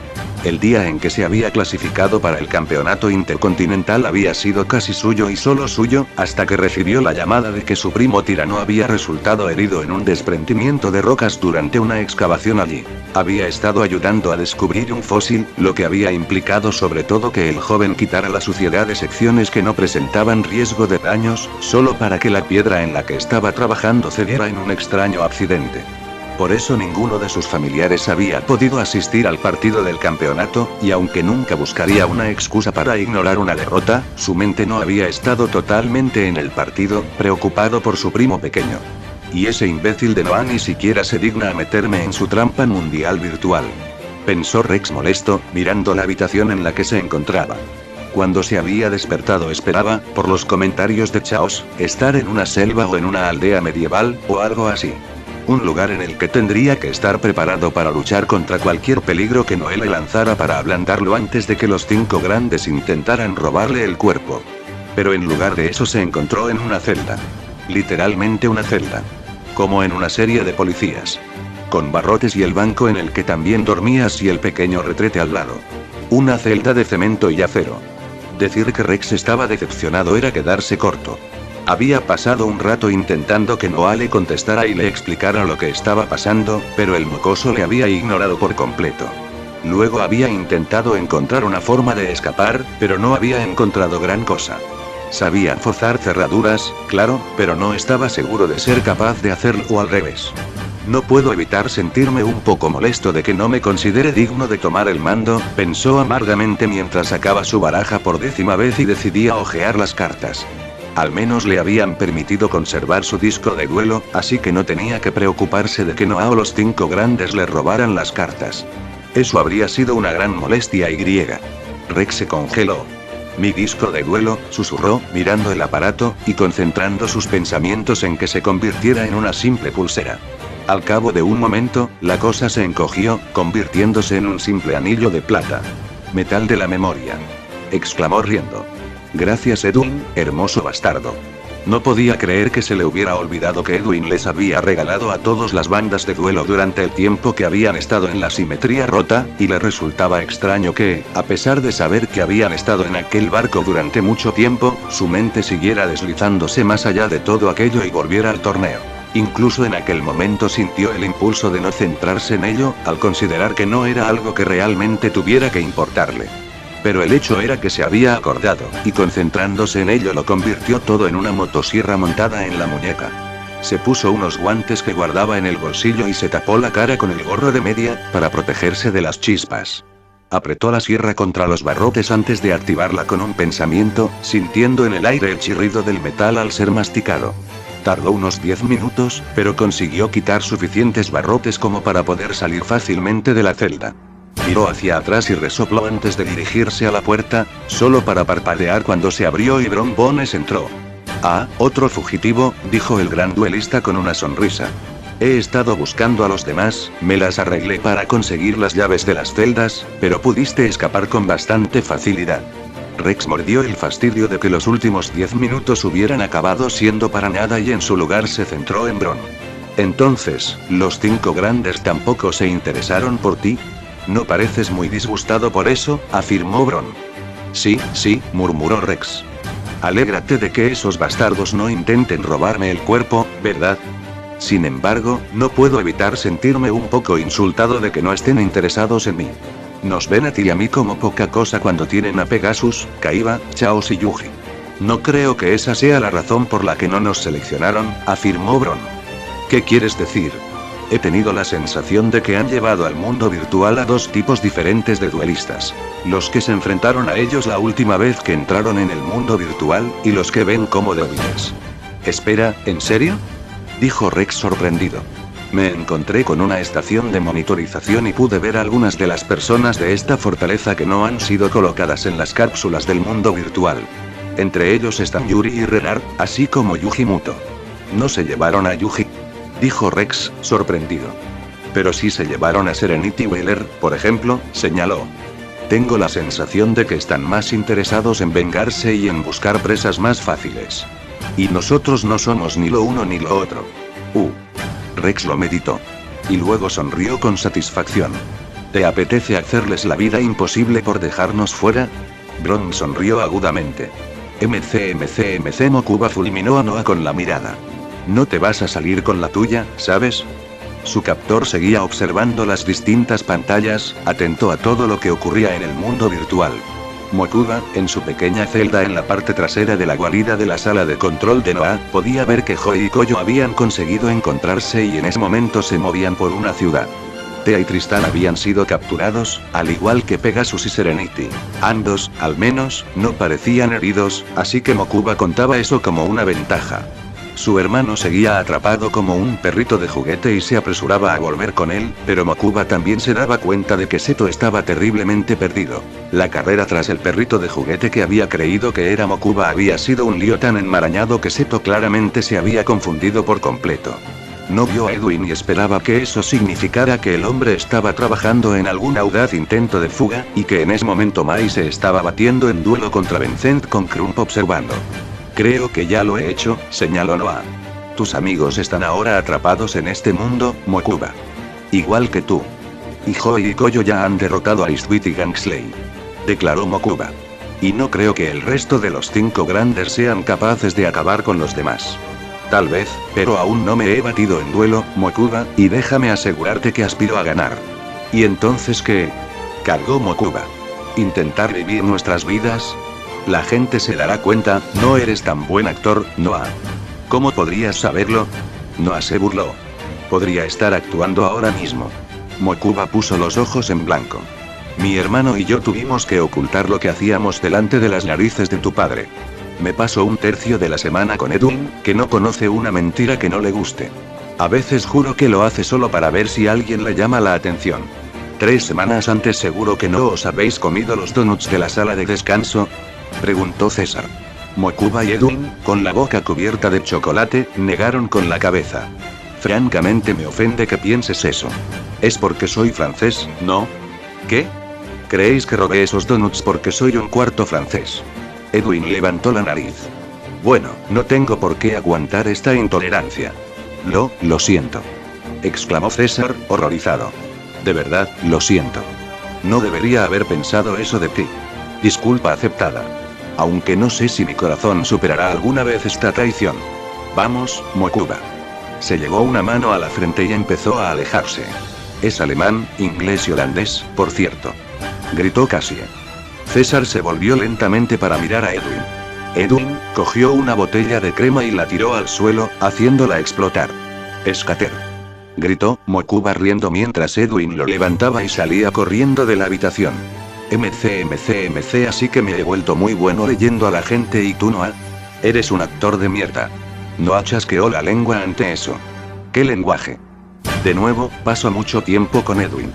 El día en que se había clasificado para el campeonato intercontinental había sido casi suyo y solo suyo, hasta que recibió la llamada de que su primo tirano había resultado herido en un desprendimiento de rocas durante una excavación allí. Había estado ayudando a descubrir un fósil, lo que había implicado sobre todo que el joven quitara la suciedad de secciones que no presentaban riesgo de daños, solo para que la piedra en la que estaba trabajando cediera en un extraño accidente. Por eso ninguno de sus familiares había podido asistir al partido del campeonato, y aunque nunca buscaría una excusa para ignorar una derrota, su mente no había estado totalmente en el partido, preocupado por su primo pequeño. Y ese imbécil de Noah ni siquiera se digna a meterme en su trampa mundial virtual. Pensó Rex molesto, mirando la habitación en la que se encontraba. Cuando se había despertado esperaba, por los comentarios de Chaos, estar en una selva o en una aldea medieval, o algo así. Un lugar en el que tendría que estar preparado para luchar contra cualquier peligro que Noé le lanzara para ablandarlo antes de que los 5 grandes intentaran robarle el cuerpo. Pero en lugar de eso se encontró en una celda. Literalmente una celda. Como en una serie de policías. Con barrotes y el banco en el que también dormías y el pequeño retrete al lado. Una celda de cemento y acero. Decir que Rex estaba decepcionado era quedarse corto. Había pasado un rato intentando que Noah le contestara y le explicara lo que estaba pasando, pero el mocoso le había ignorado por completo. Luego había intentado encontrar una forma de escapar, pero no había encontrado gran cosa. Sabía forzar cerraduras, claro, pero no estaba seguro de ser capaz de hacerlo al revés. No puedo evitar sentirme un poco molesto de que no me considere digno de tomar el mando, pensó amargamente mientras sacaba su baraja por 10ª vez y decidía hojear las cartas. Al menos le habían permitido conservar su disco de duelo, así que no tenía que preocuparse de que Noah o los 5 grandes le robaran las cartas. Eso habría sido una gran molestia y griega. Rex se congeló. Mi disco de duelo, susurró, mirando el aparato, y concentrando sus pensamientos en que se convirtiera en una simple pulsera. Al cabo de un momento, la cosa se encogió, convirtiéndose en un simple anillo de plata. Metal de la memoria. Exclamó riendo. Gracias Edwin, hermoso bastardo. No podía creer que se le hubiera olvidado que Edwin les había regalado a todos las bandas de duelo durante el tiempo que habían estado en la simetría rota, y le resultaba extraño que, a pesar de saber que habían estado en aquel barco durante mucho tiempo, su mente siguiera deslizándose más allá de todo aquello y volviera al torneo. Incluso en aquel momento sintió el impulso de no centrarse en ello, al considerar que no era algo que realmente tuviera que importarle. Pero el hecho era que se había acordado, y concentrándose en ello lo convirtió todo en una motosierra montada en la muñeca. Se puso unos guantes que guardaba en el bolsillo y se tapó la cara con el gorro de media, para protegerse de las chispas. Apretó la sierra contra los barrotes antes de activarla con un pensamiento, sintiendo en el aire el chirrido del metal al ser masticado. Tardó unos 10 minutos, pero consiguió quitar suficientes barrotes como para poder salir fácilmente de la celda. Miró hacia atrás y resopló antes de dirigirse a la puerta, solo para parpadear cuando se abrió y Bron Bones entró. «Ah, otro fugitivo», dijo el gran duelista con una sonrisa. «He estado buscando a los demás, me las arreglé para conseguir las llaves de las celdas, pero pudiste escapar con bastante facilidad». Rex mordió el fastidio de que los últimos 10 minutos hubieran acabado siendo para nada y en su lugar se centró en Bron. «Entonces, ¿los 5 grandes tampoco se interesaron por ti? No pareces muy disgustado por eso», afirmó Bron. «Sí, sí», murmuró Rex. «Alégrate de que esos bastardos no intenten robarme el cuerpo, ¿verdad? Sin embargo, no puedo evitar sentirme un poco insultado de que no estén interesados en mí. Nos ven a ti y a mí como poca cosa cuando tienen a Pegasus, Kaiba, Chaos y Yuji. No creo que esa sea la razón por la que no nos seleccionaron», afirmó Bron. «¿Qué quieres decir?» He tenido la sensación de que han llevado al mundo virtual a 2 tipos diferentes de duelistas. Los que se enfrentaron a ellos la última vez que entraron en el mundo virtual, y los que ven como débiles. «Espera, ¿en serio?», dijo Rex sorprendido. «Me encontré con una estación de monitorización y pude ver algunas de las personas de esta fortaleza que no han sido colocadas en las cápsulas del mundo virtual. Entre ellos están Yuri y Renard, así como Yuji Muto». «¿No se llevaron a Yuji?», dijo Rex, sorprendido. «Pero sí se llevaron a Serenity Wheeler, por ejemplo», señaló. «Tengo la sensación de que están más interesados en vengarse y en buscar presas más fáciles. Y nosotros no somos ni lo uno ni lo otro». Rex lo meditó. Y luego sonrió con satisfacción. «¿Te apetece hacerles la vida imposible por dejarnos fuera?». Bron sonrió agudamente. MC Mokuba fulminó a Noah con la mirada. «No te vas a salir con la tuya, ¿sabes?». Su captor seguía observando las distintas pantallas, atento a todo lo que ocurría en el mundo virtual. Mokuba, en su pequeña celda en la parte trasera de la guarida de la sala de control de Noah, podía ver que Joy y Koyo habían conseguido encontrarse y en ese momento se movían por una ciudad. Thea y Tristan habían sido capturados, al igual que Pegasus y Serenity. Ambos, al menos, no parecían heridos, así que Mokuba contaba eso como una ventaja. Su hermano seguía atrapado como un perrito de juguete y se apresuraba a volver con él, pero Mokuba también se daba cuenta de que Seto estaba terriblemente perdido. La carrera tras el perrito de juguete que había creído que era Mokuba había sido un lío tan enmarañado que Seto claramente se había confundido por completo. No vio a Edwin y esperaba que eso significara que el hombre estaba trabajando en algún audaz intento de fuga, y que en ese momento Mai se estaba batiendo en duelo contra Vincent con Crump observando. «Creo que ya lo he hecho», señaló Noah. «Tus amigos están ahora atrapados en este mundo, Mokuba. Igual que tú. Y Joy y Koyo ya han derrotado a Istwit y Gangsley», declaró Mokuba. «Y no creo que el resto de los 5 grandes sean capaces de acabar con los demás. Tal vez, pero aún no me he batido en duelo, Mokuba, y déjame asegurarte que aspiro a ganar». «¿Y entonces qué?», cargó Mokuba. «¿Intentar vivir nuestras vidas? La gente se dará cuenta, no eres tan buen actor, Noah». «¿Cómo podrías saberlo?». Noah se burló. «Podría estar actuando ahora mismo». Mokuba puso los ojos en blanco. «Mi hermano y yo tuvimos que ocultar lo que hacíamos delante de las narices de tu padre. Me paso un tercio de la semana con Edwin, que no conoce una mentira que no le guste. A veces juro que lo hace solo para ver si alguien le llama la atención». «3 semanas antes seguro que no os habéis comido los donuts de la sala de descanso», preguntó César. Mokuba y Edwin, con la boca cubierta de chocolate, negaron con la cabeza. «Francamente me ofende que pienses eso. Es porque soy francés, ¿no? ¿Qué? ¿Creéis que robé esos donuts porque soy un cuarto francés?». Edwin levantó la nariz. «Bueno, no tengo por qué aguantar esta intolerancia». Lo siento», exclamó César, horrorizado. «De verdad, lo siento. No debería haber pensado eso de ti. Disculpa aceptada. Aunque no sé si mi corazón superará alguna vez esta traición. Vamos, Mokuba». Se llevó una mano a la frente y empezó a alejarse. «Es alemán, inglés y holandés, por cierto», gritó Cassie. César se volvió lentamente para mirar a Edwin. Edwin cogió una botella de crema y la tiró al suelo, haciéndola explotar. «Escater», gritó Mokuba riendo mientras Edwin lo levantaba y salía corriendo de la habitación. MC, así que me he vuelto muy bueno leyendo a la gente y tú, Noah. Eres un actor de mierda. Noah chasqueó la lengua ante eso. ¿Qué lenguaje? De nuevo, paso mucho tiempo con Edwin.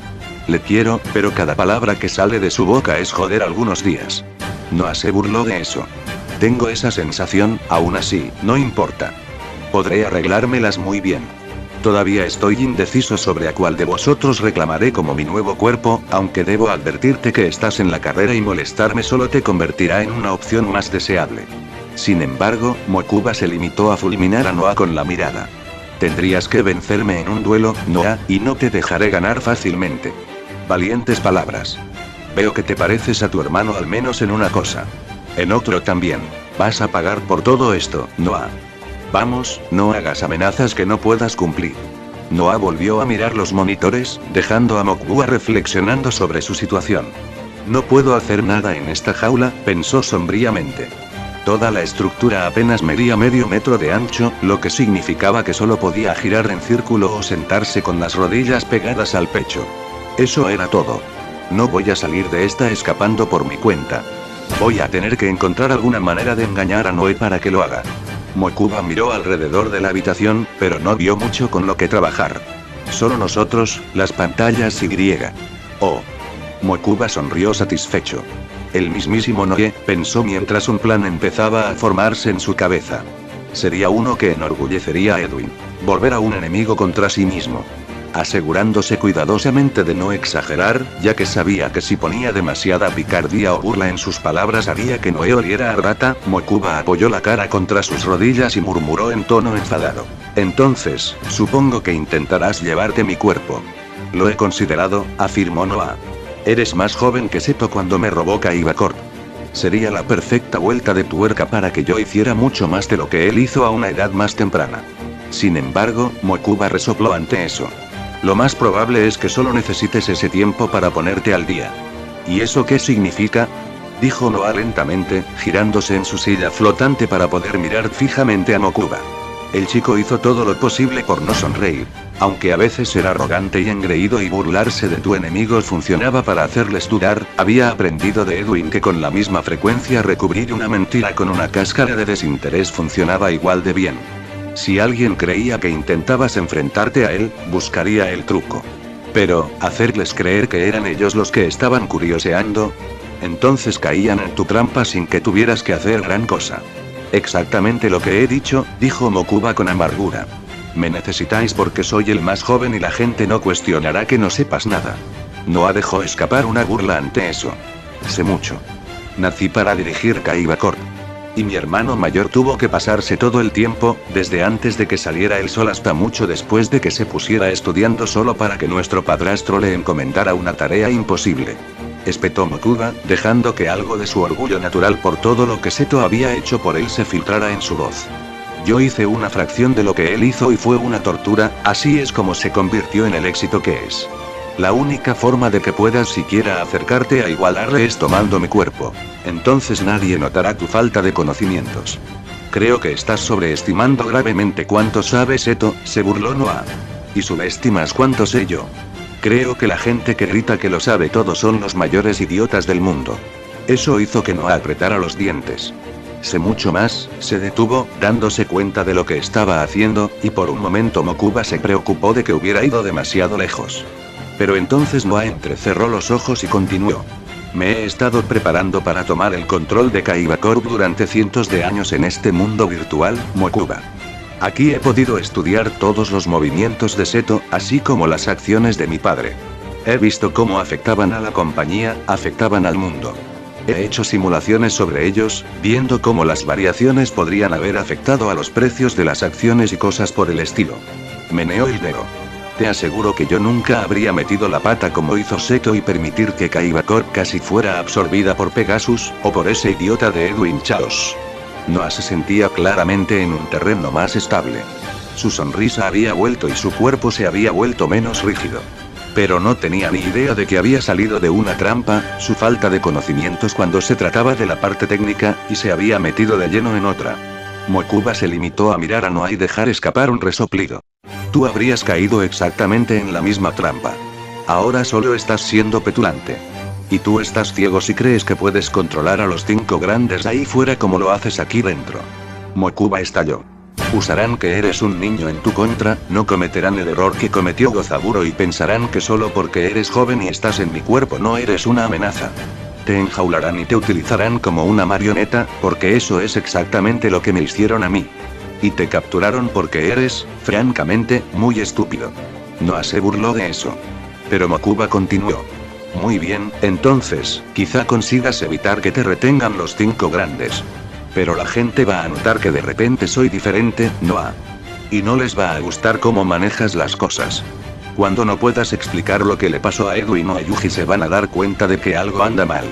Le quiero, pero cada palabra que sale de su boca es joder algunos días. Noah se burló de eso. Tengo esa sensación, aún así, no importa. Podré arreglármelas muy bien. Todavía estoy indeciso sobre a cuál de vosotros reclamaré como mi nuevo cuerpo, aunque debo advertirte que estás en la carrera y molestarme solo te convertirá en una opción más deseable. Sin embargo, Mokuba se limitó a fulminar a Noah con la mirada. Tendrías que vencerme en un duelo, Noah, y no te dejaré ganar fácilmente. Valientes palabras. Veo que te pareces a tu hermano al menos en una cosa. En otro también. Vas a pagar por todo esto, Noah. Vamos, no hagas amenazas que no puedas cumplir. Noah volvió a mirar los monitores, dejando a Mokuba reflexionando sobre su situación. No puedo hacer nada en esta jaula, pensó sombríamente. Toda la estructura apenas medía medio metro de ancho, lo que significaba que solo podía girar en círculo o sentarse con las rodillas pegadas al pecho. Eso era todo. No voy a salir de esta escapando por mi cuenta. Voy a tener que encontrar alguna manera de engañar a Noé para que lo haga. Mokuba miró alrededor de la habitación, pero no vio mucho con lo que trabajar. Solo nosotros, las pantallas y... Oh. Mokuba sonrió satisfecho. El mismísimo Noé, pensó mientras un plan empezaba a formarse en su cabeza. Sería uno que enorgullecería a Edwin. Volver a un enemigo contra sí mismo. Asegurándose cuidadosamente de no exagerar, ya que sabía que si ponía demasiada picardía o burla en sus palabras haría que Noé oliera a rata, Mokuba apoyó la cara contra sus rodillas y murmuró en tono enfadado. Entonces, supongo que intentarás llevarte mi cuerpo. Lo he considerado, afirmó Noah. Eres más joven que Seto cuando me robó Kaiba Corp. Sería la perfecta vuelta de tuerca para que yo hiciera mucho más de lo que él hizo a una edad más temprana. Sin embargo, Mokuba resopló ante eso. Lo más probable es que solo necesites ese tiempo para ponerte al día. ¿Y eso qué significa? Dijo Noah lentamente, girándose en su silla flotante para poder mirar fijamente a Mokuba. El chico hizo todo lo posible por no sonreír. Aunque a veces ser arrogante y engreído y burlarse de tu enemigo funcionaba para hacerles dudar, había aprendido de Edwin que con la misma frecuencia recubrir una mentira con una cáscara de desinterés funcionaba igual de bien. Si alguien creía que intentabas enfrentarte a él, buscaría el truco. Pero, hacerles creer que eran ellos los que estaban curioseando, entonces caían en tu trampa sin que tuvieras que hacer gran cosa. Exactamente lo que he dicho, dijo Mokuba con amargura. Me necesitáis porque soy el más joven y la gente no cuestionará que no sepas nada. Noah dejó escapar una burla ante eso. Sé mucho. Nací para dirigir Kaiba Corp. Y mi hermano mayor tuvo que pasarse todo el tiempo, desde antes de que saliera el sol hasta mucho después de que se pusiera estudiando solo para que nuestro padrastro le encomendara una tarea imposible. Espetó Mokuba, dejando que algo de su orgullo natural por todo lo que Seto había hecho por él se filtrara en su voz. Yo hice una fracción de lo que él hizo y fue una tortura, así es como se convirtió en el éxito que es. La única forma de que puedas siquiera acercarte a igualarle es tomando mi cuerpo. Entonces nadie notará tu falta de conocimientos. Creo que estás sobreestimando gravemente cuánto sabe Seto, se burló Noah. Y subestimas cuánto sé yo. Creo que la gente que grita que lo sabe todo son los mayores idiotas del mundo. Eso hizo que Noah apretara los dientes. Sé mucho más, se detuvo, dándose cuenta de lo que estaba haciendo, y por un momento Mokuba se preocupó de que hubiera ido demasiado lejos. Pero entonces Noah entrecerró los ojos y continuó. Me he estado preparando para tomar el control de Kaiba Corp durante cientos de años en este mundo virtual, Mokuba. Aquí he podido estudiar todos los movimientos de Seto, así como las acciones de mi padre. He visto cómo afectaban a la compañía, afectaban al mundo. He hecho simulaciones sobre ellos, viendo cómo las variaciones podrían haber afectado a los precios de las acciones y cosas por el estilo. Meneó el dedo. Te aseguro que yo nunca habría metido la pata como hizo Seto y permitir que Kaiba Corp casi fuera absorbida por Pegasus, o por ese idiota de Edwin Chaos. Noah se sentía claramente en un terreno más estable. Su sonrisa había vuelto y su cuerpo se había vuelto menos rígido. Pero no tenía ni idea de que había salido de una trampa, su falta de conocimientos cuando se trataba de la parte técnica, y se había metido de lleno en otra. Mokuba se limitó a mirar a Noah y dejar escapar un resoplido. Tú habrías caído exactamente en la misma trampa. Ahora solo estás siendo petulante. Y tú estás ciego si crees que puedes controlar a los 5 grandes ahí fuera como lo haces aquí dentro. Mokuba estalló. Usarán que eres un niño en tu contra, no cometerán el error que cometió Gozaburo y pensarán que solo porque eres joven y estás en mi cuerpo no eres una amenaza. Te enjaularán y te utilizarán como una marioneta, porque eso es exactamente lo que me hicieron a mí. Y te capturaron porque eres, francamente, muy estúpido. Noah se burló de eso. Pero Mokuba continuó. Muy bien, entonces, quizá consigas evitar que te retengan los 5 grandes. Pero la gente va a notar que de repente soy diferente, Noah. Y no les va a gustar cómo manejas las cosas. Cuando no puedas explicar lo que le pasó a Edwin o a Yuji se van a dar cuenta de que algo anda mal.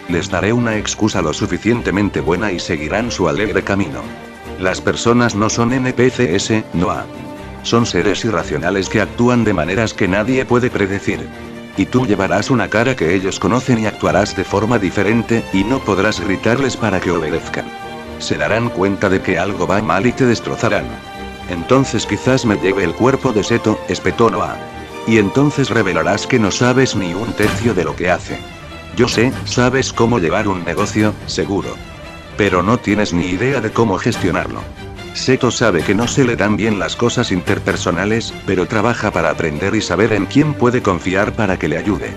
Les daré una excusa lo suficientemente buena y seguirán su alegre camino. Las personas no son NPCs, Noah. Son seres irracionales que actúan de maneras que nadie puede predecir. Y tú llevarás una cara que ellos conocen y actuarás de forma diferente, y no podrás gritarles para que obedezcan. Se darán cuenta de que algo va mal y te destrozarán. Entonces quizás me lleve el cuerpo de Seto, espetó Noah. Y entonces revelarás que no sabes ni un tercio de lo que hace. Yo sé, sabes cómo llevar un negocio, seguro. Pero no tienes ni idea de cómo gestionarlo. Seto sabe que no se le dan bien las cosas interpersonales, pero trabaja para aprender y saber en quién puede confiar para que le ayude.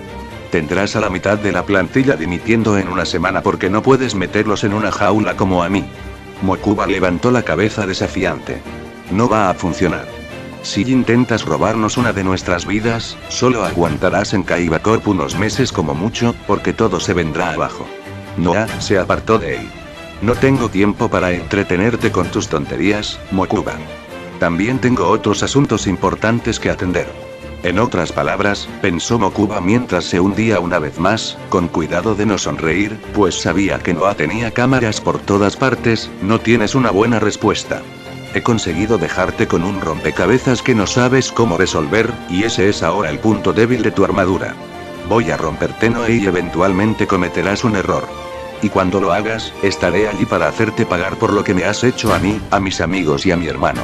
Tendrás a la mitad de la plantilla dimitiendo en una semana porque no puedes meterlos en una jaula como a mí. Mokuba levantó la cabeza desafiante. No va a funcionar. Si intentas robarnos una de nuestras vidas, solo aguantarás en Kaiba Corp unos meses como mucho, porque todo se vendrá abajo. Noah se apartó de él. No tengo tiempo para entretenerte con tus tonterías, Mokuba. También tengo otros asuntos importantes que atender. En otras palabras, pensó Mokuba mientras se hundía una vez más, con cuidado de no sonreír, pues sabía que Noah tenía cámaras por todas partes, no tienes una buena respuesta. He conseguido dejarte con un rompecabezas que no sabes cómo resolver, y ese es ahora el punto débil de tu armadura. Voy a romperte Noah y eventualmente cometerás un error. Y cuando lo hagas, estaré allí para hacerte pagar por lo que me has hecho a mí, a mis amigos y a mi hermano.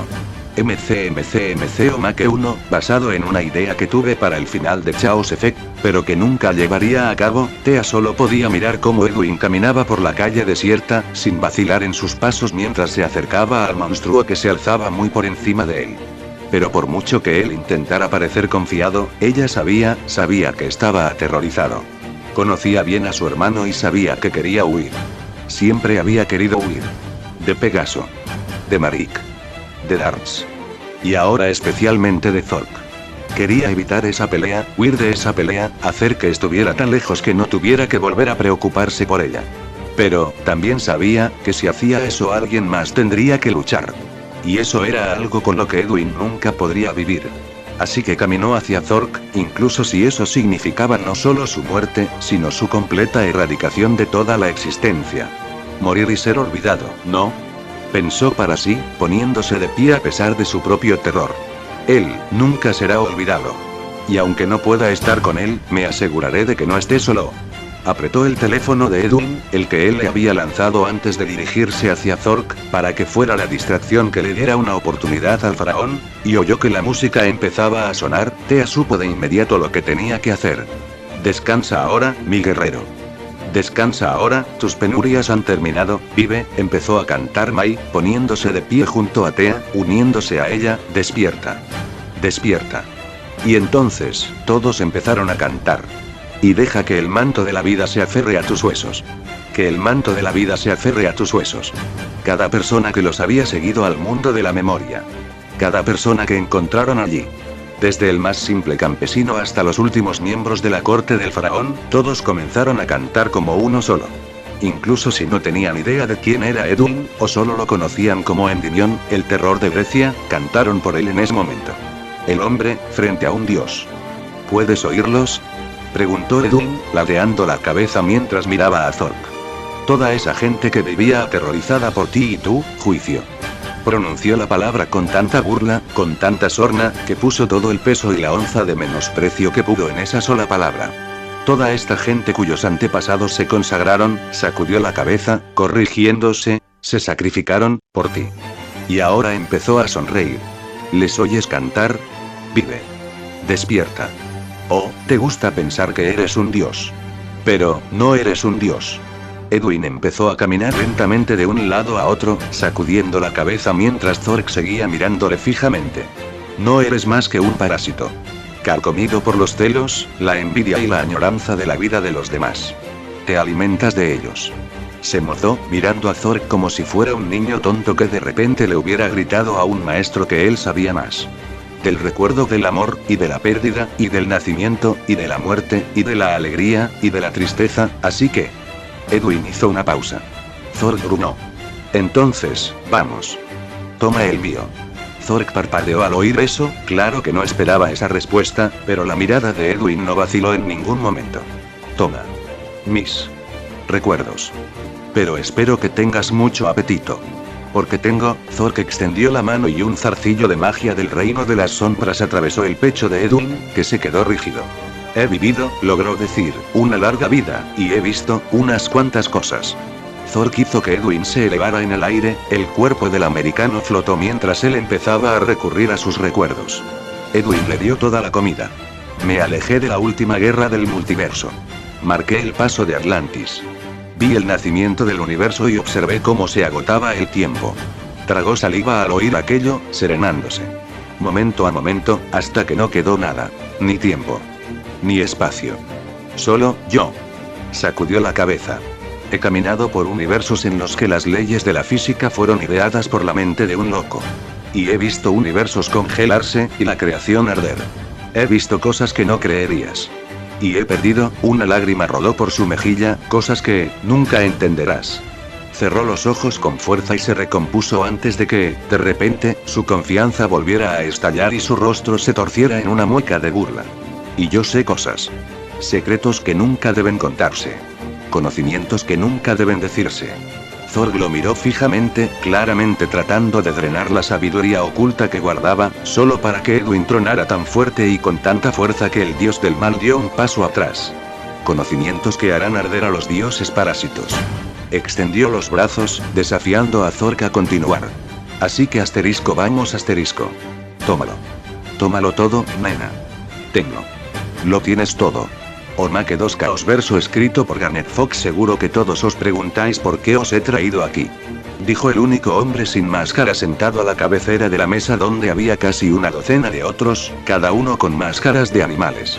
MC o Make 1, basado en una idea que tuve para el final de Chaos Effect, pero que nunca llevaría a cabo. Tea solo podía mirar cómo Edwin caminaba por la calle desierta, sin vacilar en sus pasos mientras se acercaba al monstruo que se alzaba muy por encima de él. Pero por mucho que él intentara parecer confiado, ella sabía que estaba aterrorizado. Conocía bien a su hermano y sabía que quería huir. Siempre había querido huir. De Pegaso. De Marik. De Darts. Y ahora especialmente de Zork. Quería evitar esa pelea, huir de esa pelea, hacer que estuviera tan lejos que no tuviera que volver a preocuparse por ella. Pero, también sabía, que si hacía eso alguien más tendría que luchar. Y eso era algo con lo que Edwin nunca podría vivir. Así que caminó hacia Zork, incluso si eso significaba no solo su muerte, sino su completa erradicación de toda la existencia. Morir y ser olvidado, ¿no? Pensó para sí, poniéndose de pie a pesar de su propio terror. Él, nunca será olvidado. Y aunque no pueda estar con él, me aseguraré de que no esté solo. Apretó el teléfono de Edwin, el que él le había lanzado antes de dirigirse hacia Zork, para que fuera la distracción que le diera una oportunidad al faraón, y oyó que la música empezaba a sonar. Tea supo de inmediato lo que tenía que hacer. Descansa ahora, mi guerrero. Descansa ahora, tus penurias han terminado, vive, empezó a cantar Mai, poniéndose de pie junto a Tea, uniéndose a ella. Despierta. Despierta. Y entonces, todos empezaron a cantar. Y deja que el manto de la vida se aferre a tus huesos. Que el manto de la vida se aferre a tus huesos. Cada persona que los había seguido al mundo de la memoria. Cada persona que encontraron allí. Desde el más simple campesino hasta los últimos miembros de la corte del faraón, todos comenzaron a cantar como uno solo. Incluso si no tenían idea de quién era Edwin, o solo lo conocían como Endymion, el terror de Grecia, cantaron por él en ese momento. El hombre, frente a un dios. ¿Puedes oírlos?, preguntó Edwin, ladeando la cabeza mientras miraba a Zork. Toda esa gente que vivía aterrorizada por ti y tu juicio. Pronunció la palabra con tanta burla, con tanta sorna, que puso todo el peso y la onza de menosprecio que pudo en esa sola palabra. Toda esta gente cuyos antepasados se consagraron, sacudió la cabeza, corrigiéndose, se sacrificaron, por ti. Y ahora empezó a sonreír. ¿Les oyes cantar? Vive. Despierta. Oh, te gusta pensar que eres un dios. Pero, no eres un dios. Edwin empezó a caminar lentamente de un lado a otro, sacudiendo la cabeza mientras Zork seguía mirándole fijamente. No eres más que un parásito. Carcomido por los celos, la envidia y la añoranza de la vida de los demás. Te alimentas de ellos. Se mozó, mirando a Zork como si fuera un niño tonto que de repente le hubiera gritado a un maestro que él sabía más. Del recuerdo del amor, y de la pérdida, y del nacimiento, y de la muerte, y de la alegría, y de la tristeza, así que... Edwin hizo una pausa. Zork gruñó. Entonces, vamos. Toma el mío. Zork parpadeó al oír eso, claro que no esperaba esa respuesta, pero la mirada de Edwin no vaciló en ningún momento. Toma. Mis recuerdos. Pero espero que tengas mucho apetito. Porque tengo... Zork extendió la mano y un zarcillo de magia del reino de las sombras atravesó el pecho de Edwin, que se quedó rígido. He vivido, logró decir, una larga vida, y he visto, unas cuantas cosas. Zork hizo que Edwin se elevara en el aire, el cuerpo del americano flotó mientras él empezaba a recurrir a sus recuerdos. Edwin le dio toda la comida. Me alejé de la última guerra del multiverso. Marqué el paso de Atlantis. Vi el nacimiento del universo y observé cómo se agotaba el tiempo. Tragó saliva al oír aquello, serenándose. Momento a momento, hasta que no quedó nada. Ni tiempo. Ni espacio. Solo, yo. Sacudió la cabeza. He caminado por universos en los que las leyes de la física fueron ideadas por la mente de un loco. Y he visto universos congelarse, y la creación arder. He visto cosas que no creerías. Y he perdido, una lágrima rodó por su mejilla, cosas que, nunca entenderás. Cerró los ojos con fuerza y se recompuso antes de que, de repente, su confianza volviera a estallar y su rostro se torciera en una mueca de burla. Y yo sé cosas. Secretos que nunca deben contarse. Conocimientos que nunca deben decirse. Zork lo miró fijamente, claramente tratando de drenar la sabiduría oculta que guardaba, solo para que Edwin tronara tan fuerte y con tanta fuerza que el dios del mal dio un paso atrás. Conocimientos que harán arder a los dioses parásitos. Extendió los brazos, desafiando a Zork a continuar. Así que asterisco, vamos asterisco. Tómalo. Tómalo todo, nena. Tengo. Lo tienes todo. Ormaque 2 Caos verso escrito por Garnet Fox. Seguro que todos os preguntáis por qué os he traído aquí. Dijo el único hombre sin máscara sentado a la cabecera de la mesa donde había casi una docena de otros, cada uno con máscaras de animales.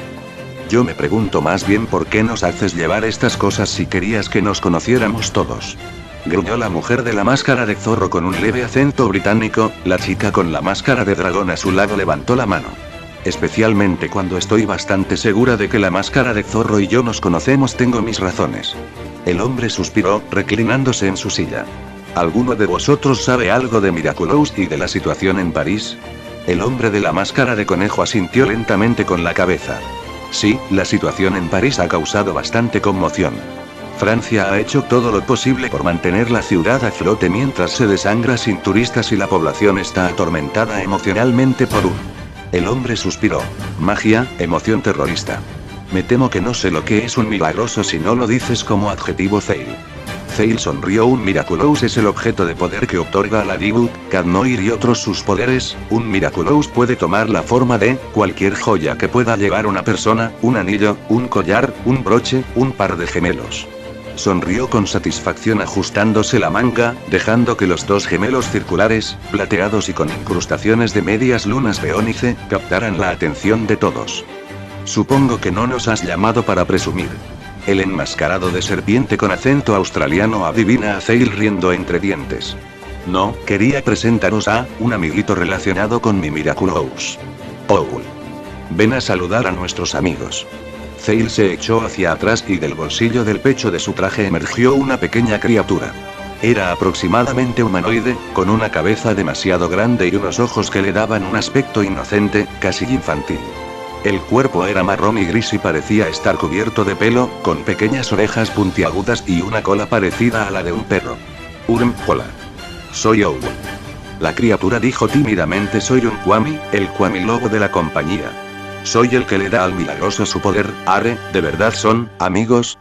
Yo me pregunto más bien por qué nos haces llevar estas cosas si querías que nos conociéramos todos. Gruñó la mujer de la máscara de zorro con un leve acento británico. La chica con la máscara de dragón a su lado levantó la mano. Especialmente cuando estoy bastante segura de que la máscara de zorro y yo nos conocemos, tengo mis razones. El hombre suspiró, reclinándose en su silla. ¿Alguno de vosotros sabe algo de Miraculous y de la situación en París? El hombre de la máscara de conejo asintió lentamente con la cabeza. Sí, la situación en París ha causado bastante conmoción. Francia ha hecho todo lo posible por mantener la ciudad a flote mientras se desangra sin turistas y la población está atormentada emocionalmente por un... El hombre suspiró. Magia, emoción terrorista. Me temo que no sé lo que es un milagroso si no lo dices como adjetivo, Zeil. Zeil sonrió. Un Miraculous es el objeto de poder que otorga a la Dibu, Cadnoir y otros sus poderes. Un Miraculous puede tomar la forma de cualquier joya que pueda llevar una persona, un anillo, un collar, un broche, un par de gemelos. Sonrió con satisfacción ajustándose la manga, dejando que los dos gemelos circulares, plateados y con incrustaciones de medias lunas de ónice, captaran la atención de todos. Supongo que no nos has llamado para presumir. El enmascarado de serpiente con acento australiano adivina a Zeil riendo entre dientes. No, quería presentaros a un amiguito relacionado con mi Miraculous. Owl. Ven a saludar a nuestros amigos. Zeil se echó hacia atrás y del bolsillo del pecho de su traje emergió una pequeña criatura. Era aproximadamente humanoide, con una cabeza demasiado grande y unos ojos que le daban un aspecto inocente, casi infantil. El cuerpo era marrón y gris y parecía estar cubierto de pelo, con pequeñas orejas puntiagudas y una cola parecida a la de un perro. Hola. Soy Owl. La criatura dijo tímidamente: soy un Kwami, el Kwami lobo de la compañía. Soy el que le da al milagroso su poder. Arre, ¿de verdad son amigos?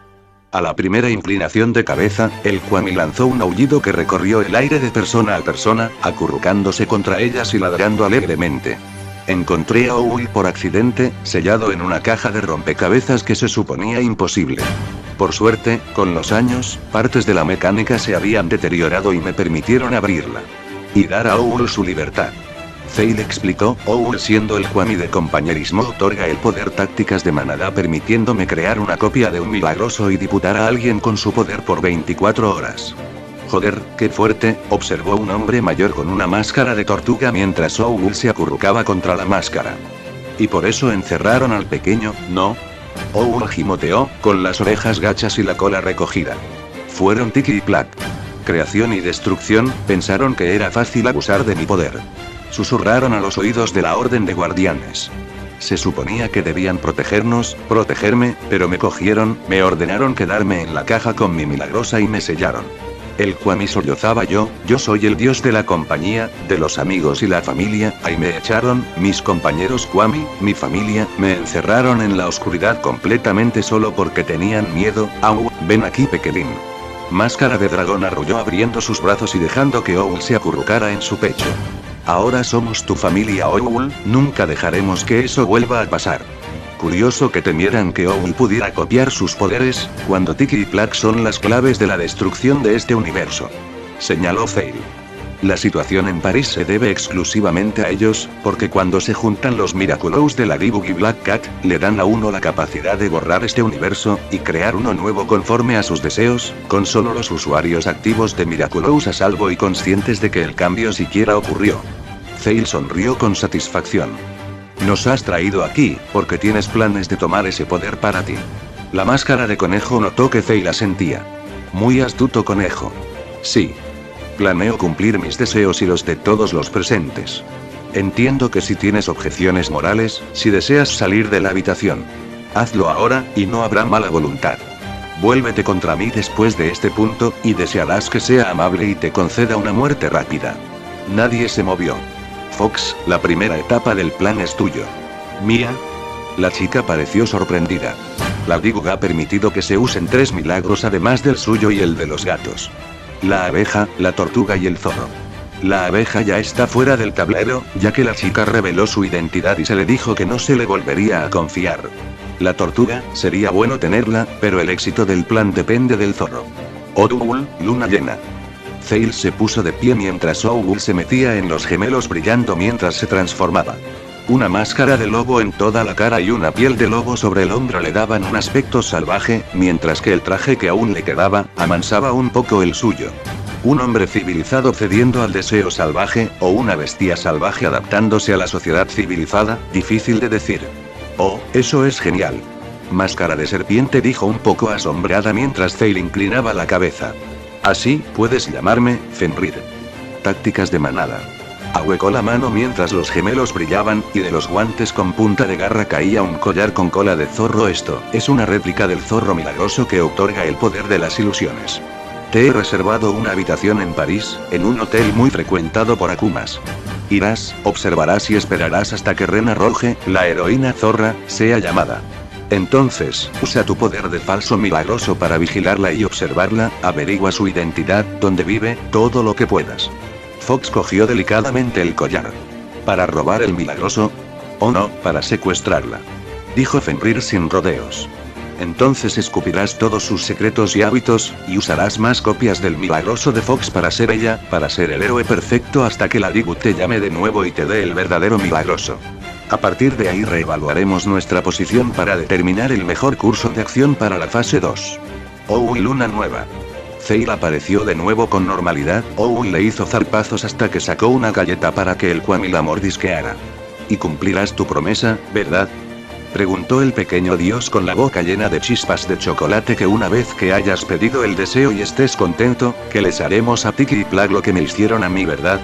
A la primera inclinación de cabeza, el Kwami lanzó un aullido que recorrió el aire de persona a persona, acurrucándose contra ellas y ladrando alegremente. Encontré a Owl por accidente, sellado en una caja de rompecabezas que se suponía imposible. Por suerte, con los años, partes de la mecánica se habían deteriorado y me permitieron abrirla. Y dar a Owl su libertad. Zale explicó: Owl, siendo el Kwami de compañerismo, otorga el poder tácticas de manada, permitiéndome crear una copia de un milagroso y diputar a alguien con su poder por 24 horas. Joder, qué fuerte, observó un hombre mayor con una máscara de tortuga mientras Owl se acurrucaba contra la máscara. ¿Y por eso encerraron al pequeño, no? Owl gimoteó, con las orejas gachas y la cola recogida. Fueron Tiki y Plack. Creación y destrucción, pensaron que era fácil abusar de mi poder. Susurraron a los oídos de la Orden de Guardianes. Se suponía que debían protegernos, protegerme, pero me cogieron, me ordenaron quedarme en la caja con mi milagrosa y me sellaron. El Kwami sollozaba: yo soy el dios de la compañía, de los amigos y la familia, ahí me echaron, mis compañeros Kwami, mi familia, me encerraron en la oscuridad completamente solo porque tenían miedo. Au, ven aquí pequeñín. Máscara de dragón arrulló abriendo sus brazos y dejando que Owl se acurrucara en su pecho. Ahora somos tu familia, Owl, nunca dejaremos que eso vuelva a pasar. Curioso que temieran que Owl pudiera copiar sus poderes, cuando Tiki y Plack son las claves de la destrucción de este universo. Señaló Zale. La situación en París se debe exclusivamente a ellos, porque cuando se juntan los Miraculous de Ladybug y Black Cat, le dan a uno la capacidad de borrar este universo, y crear uno nuevo conforme a sus deseos, con solo los usuarios activos de Miraculous a salvo y conscientes de que el cambio siquiera ocurrió. Zale sonrió con satisfacción. Nos has traído aquí, porque tienes planes de tomar ese poder para ti. La máscara de conejo notó que Zale asentía. Muy astuto, conejo. Sí. Planeo cumplir mis deseos y los de todos los presentes. Entiendo que si tienes objeciones morales, si deseas salir de la habitación. Hazlo ahora, y no habrá mala voluntad. Vuélvete contra mí después de este punto, y desearás que sea amable y te conceda una muerte rápida. Nadie se movió. Fox, la primera etapa del plan es tuyo. ¿Mía? La chica pareció sorprendida. Ladybug ha permitido que se usen 3 milagros además del suyo y el de los gatos. La abeja, la tortuga y el zorro. La abeja ya está fuera del tablero, ya que la chica reveló su identidad y se le dijo que no se le volvería a confiar. La tortuga, sería bueno tenerla, pero el éxito del plan depende del zorro. Owl, luna llena. Zale se puso de pie mientras Owl se metía en los gemelos brillando mientras se transformaba. Una máscara de lobo en toda la cara y una piel de lobo sobre el hombro le daban un aspecto salvaje, mientras que el traje que aún le quedaba, amansaba un poco el suyo. Un hombre civilizado cediendo al deseo salvaje, o una bestia salvaje adaptándose a la sociedad civilizada, difícil de decir. Oh, eso es genial. Máscara de serpiente, dijo un poco asombrada mientras Zale inclinaba la cabeza. Así, puedes llamarme, Fenrir. Tácticas de manada. Ahuecó la mano mientras los gemelos brillaban, y de los guantes con punta de garra caía un collar con cola de zorro. Esto es una réplica del zorro milagroso que otorga el poder de las ilusiones. Te he reservado una habitación en París, en un hotel muy frecuentado por Akumas. Irás, observarás y esperarás hasta que Rena Roge, la heroína zorra, sea llamada. Entonces, usa tu poder de falso milagroso para vigilarla y observarla, averigua su identidad, dónde vive, todo lo que puedas. Fox cogió delicadamente el collar. ¿Para robar el milagroso? ¿O no, para secuestrarla? Dijo Fenrir sin rodeos. Entonces escupirás todos sus secretos y hábitos, y usarás más copias del milagroso de Fox para ser ella, para ser el héroe perfecto hasta que Ladybug te llame de nuevo y te dé el verdadero milagroso. A partir de ahí reevaluaremos nuestra posición para determinar el mejor curso de acción para la fase 2. Oh, y luna nueva. Zale apareció de nuevo con normalidad. Owl le hizo zarpazos hasta que sacó una galleta para que el Kwami la mordisqueara. ¿Y cumplirás tu promesa, verdad? Preguntó el pequeño dios con la boca llena de chispas de chocolate. Que una vez que hayas pedido el deseo y estés contento, que les haremos a Tiki y Plack lo que me hicieron a mí, ¿verdad?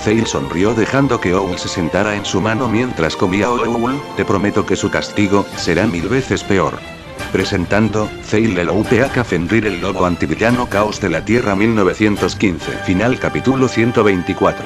Zale sonrió dejando que Owl se sentara en su mano mientras comía. Owl, te prometo que su castigo será 1000 veces peor. Presentando, Zale el UPA Fenrir, el lobo antivillano, Caos de la Tierra 1915. Final capítulo 124.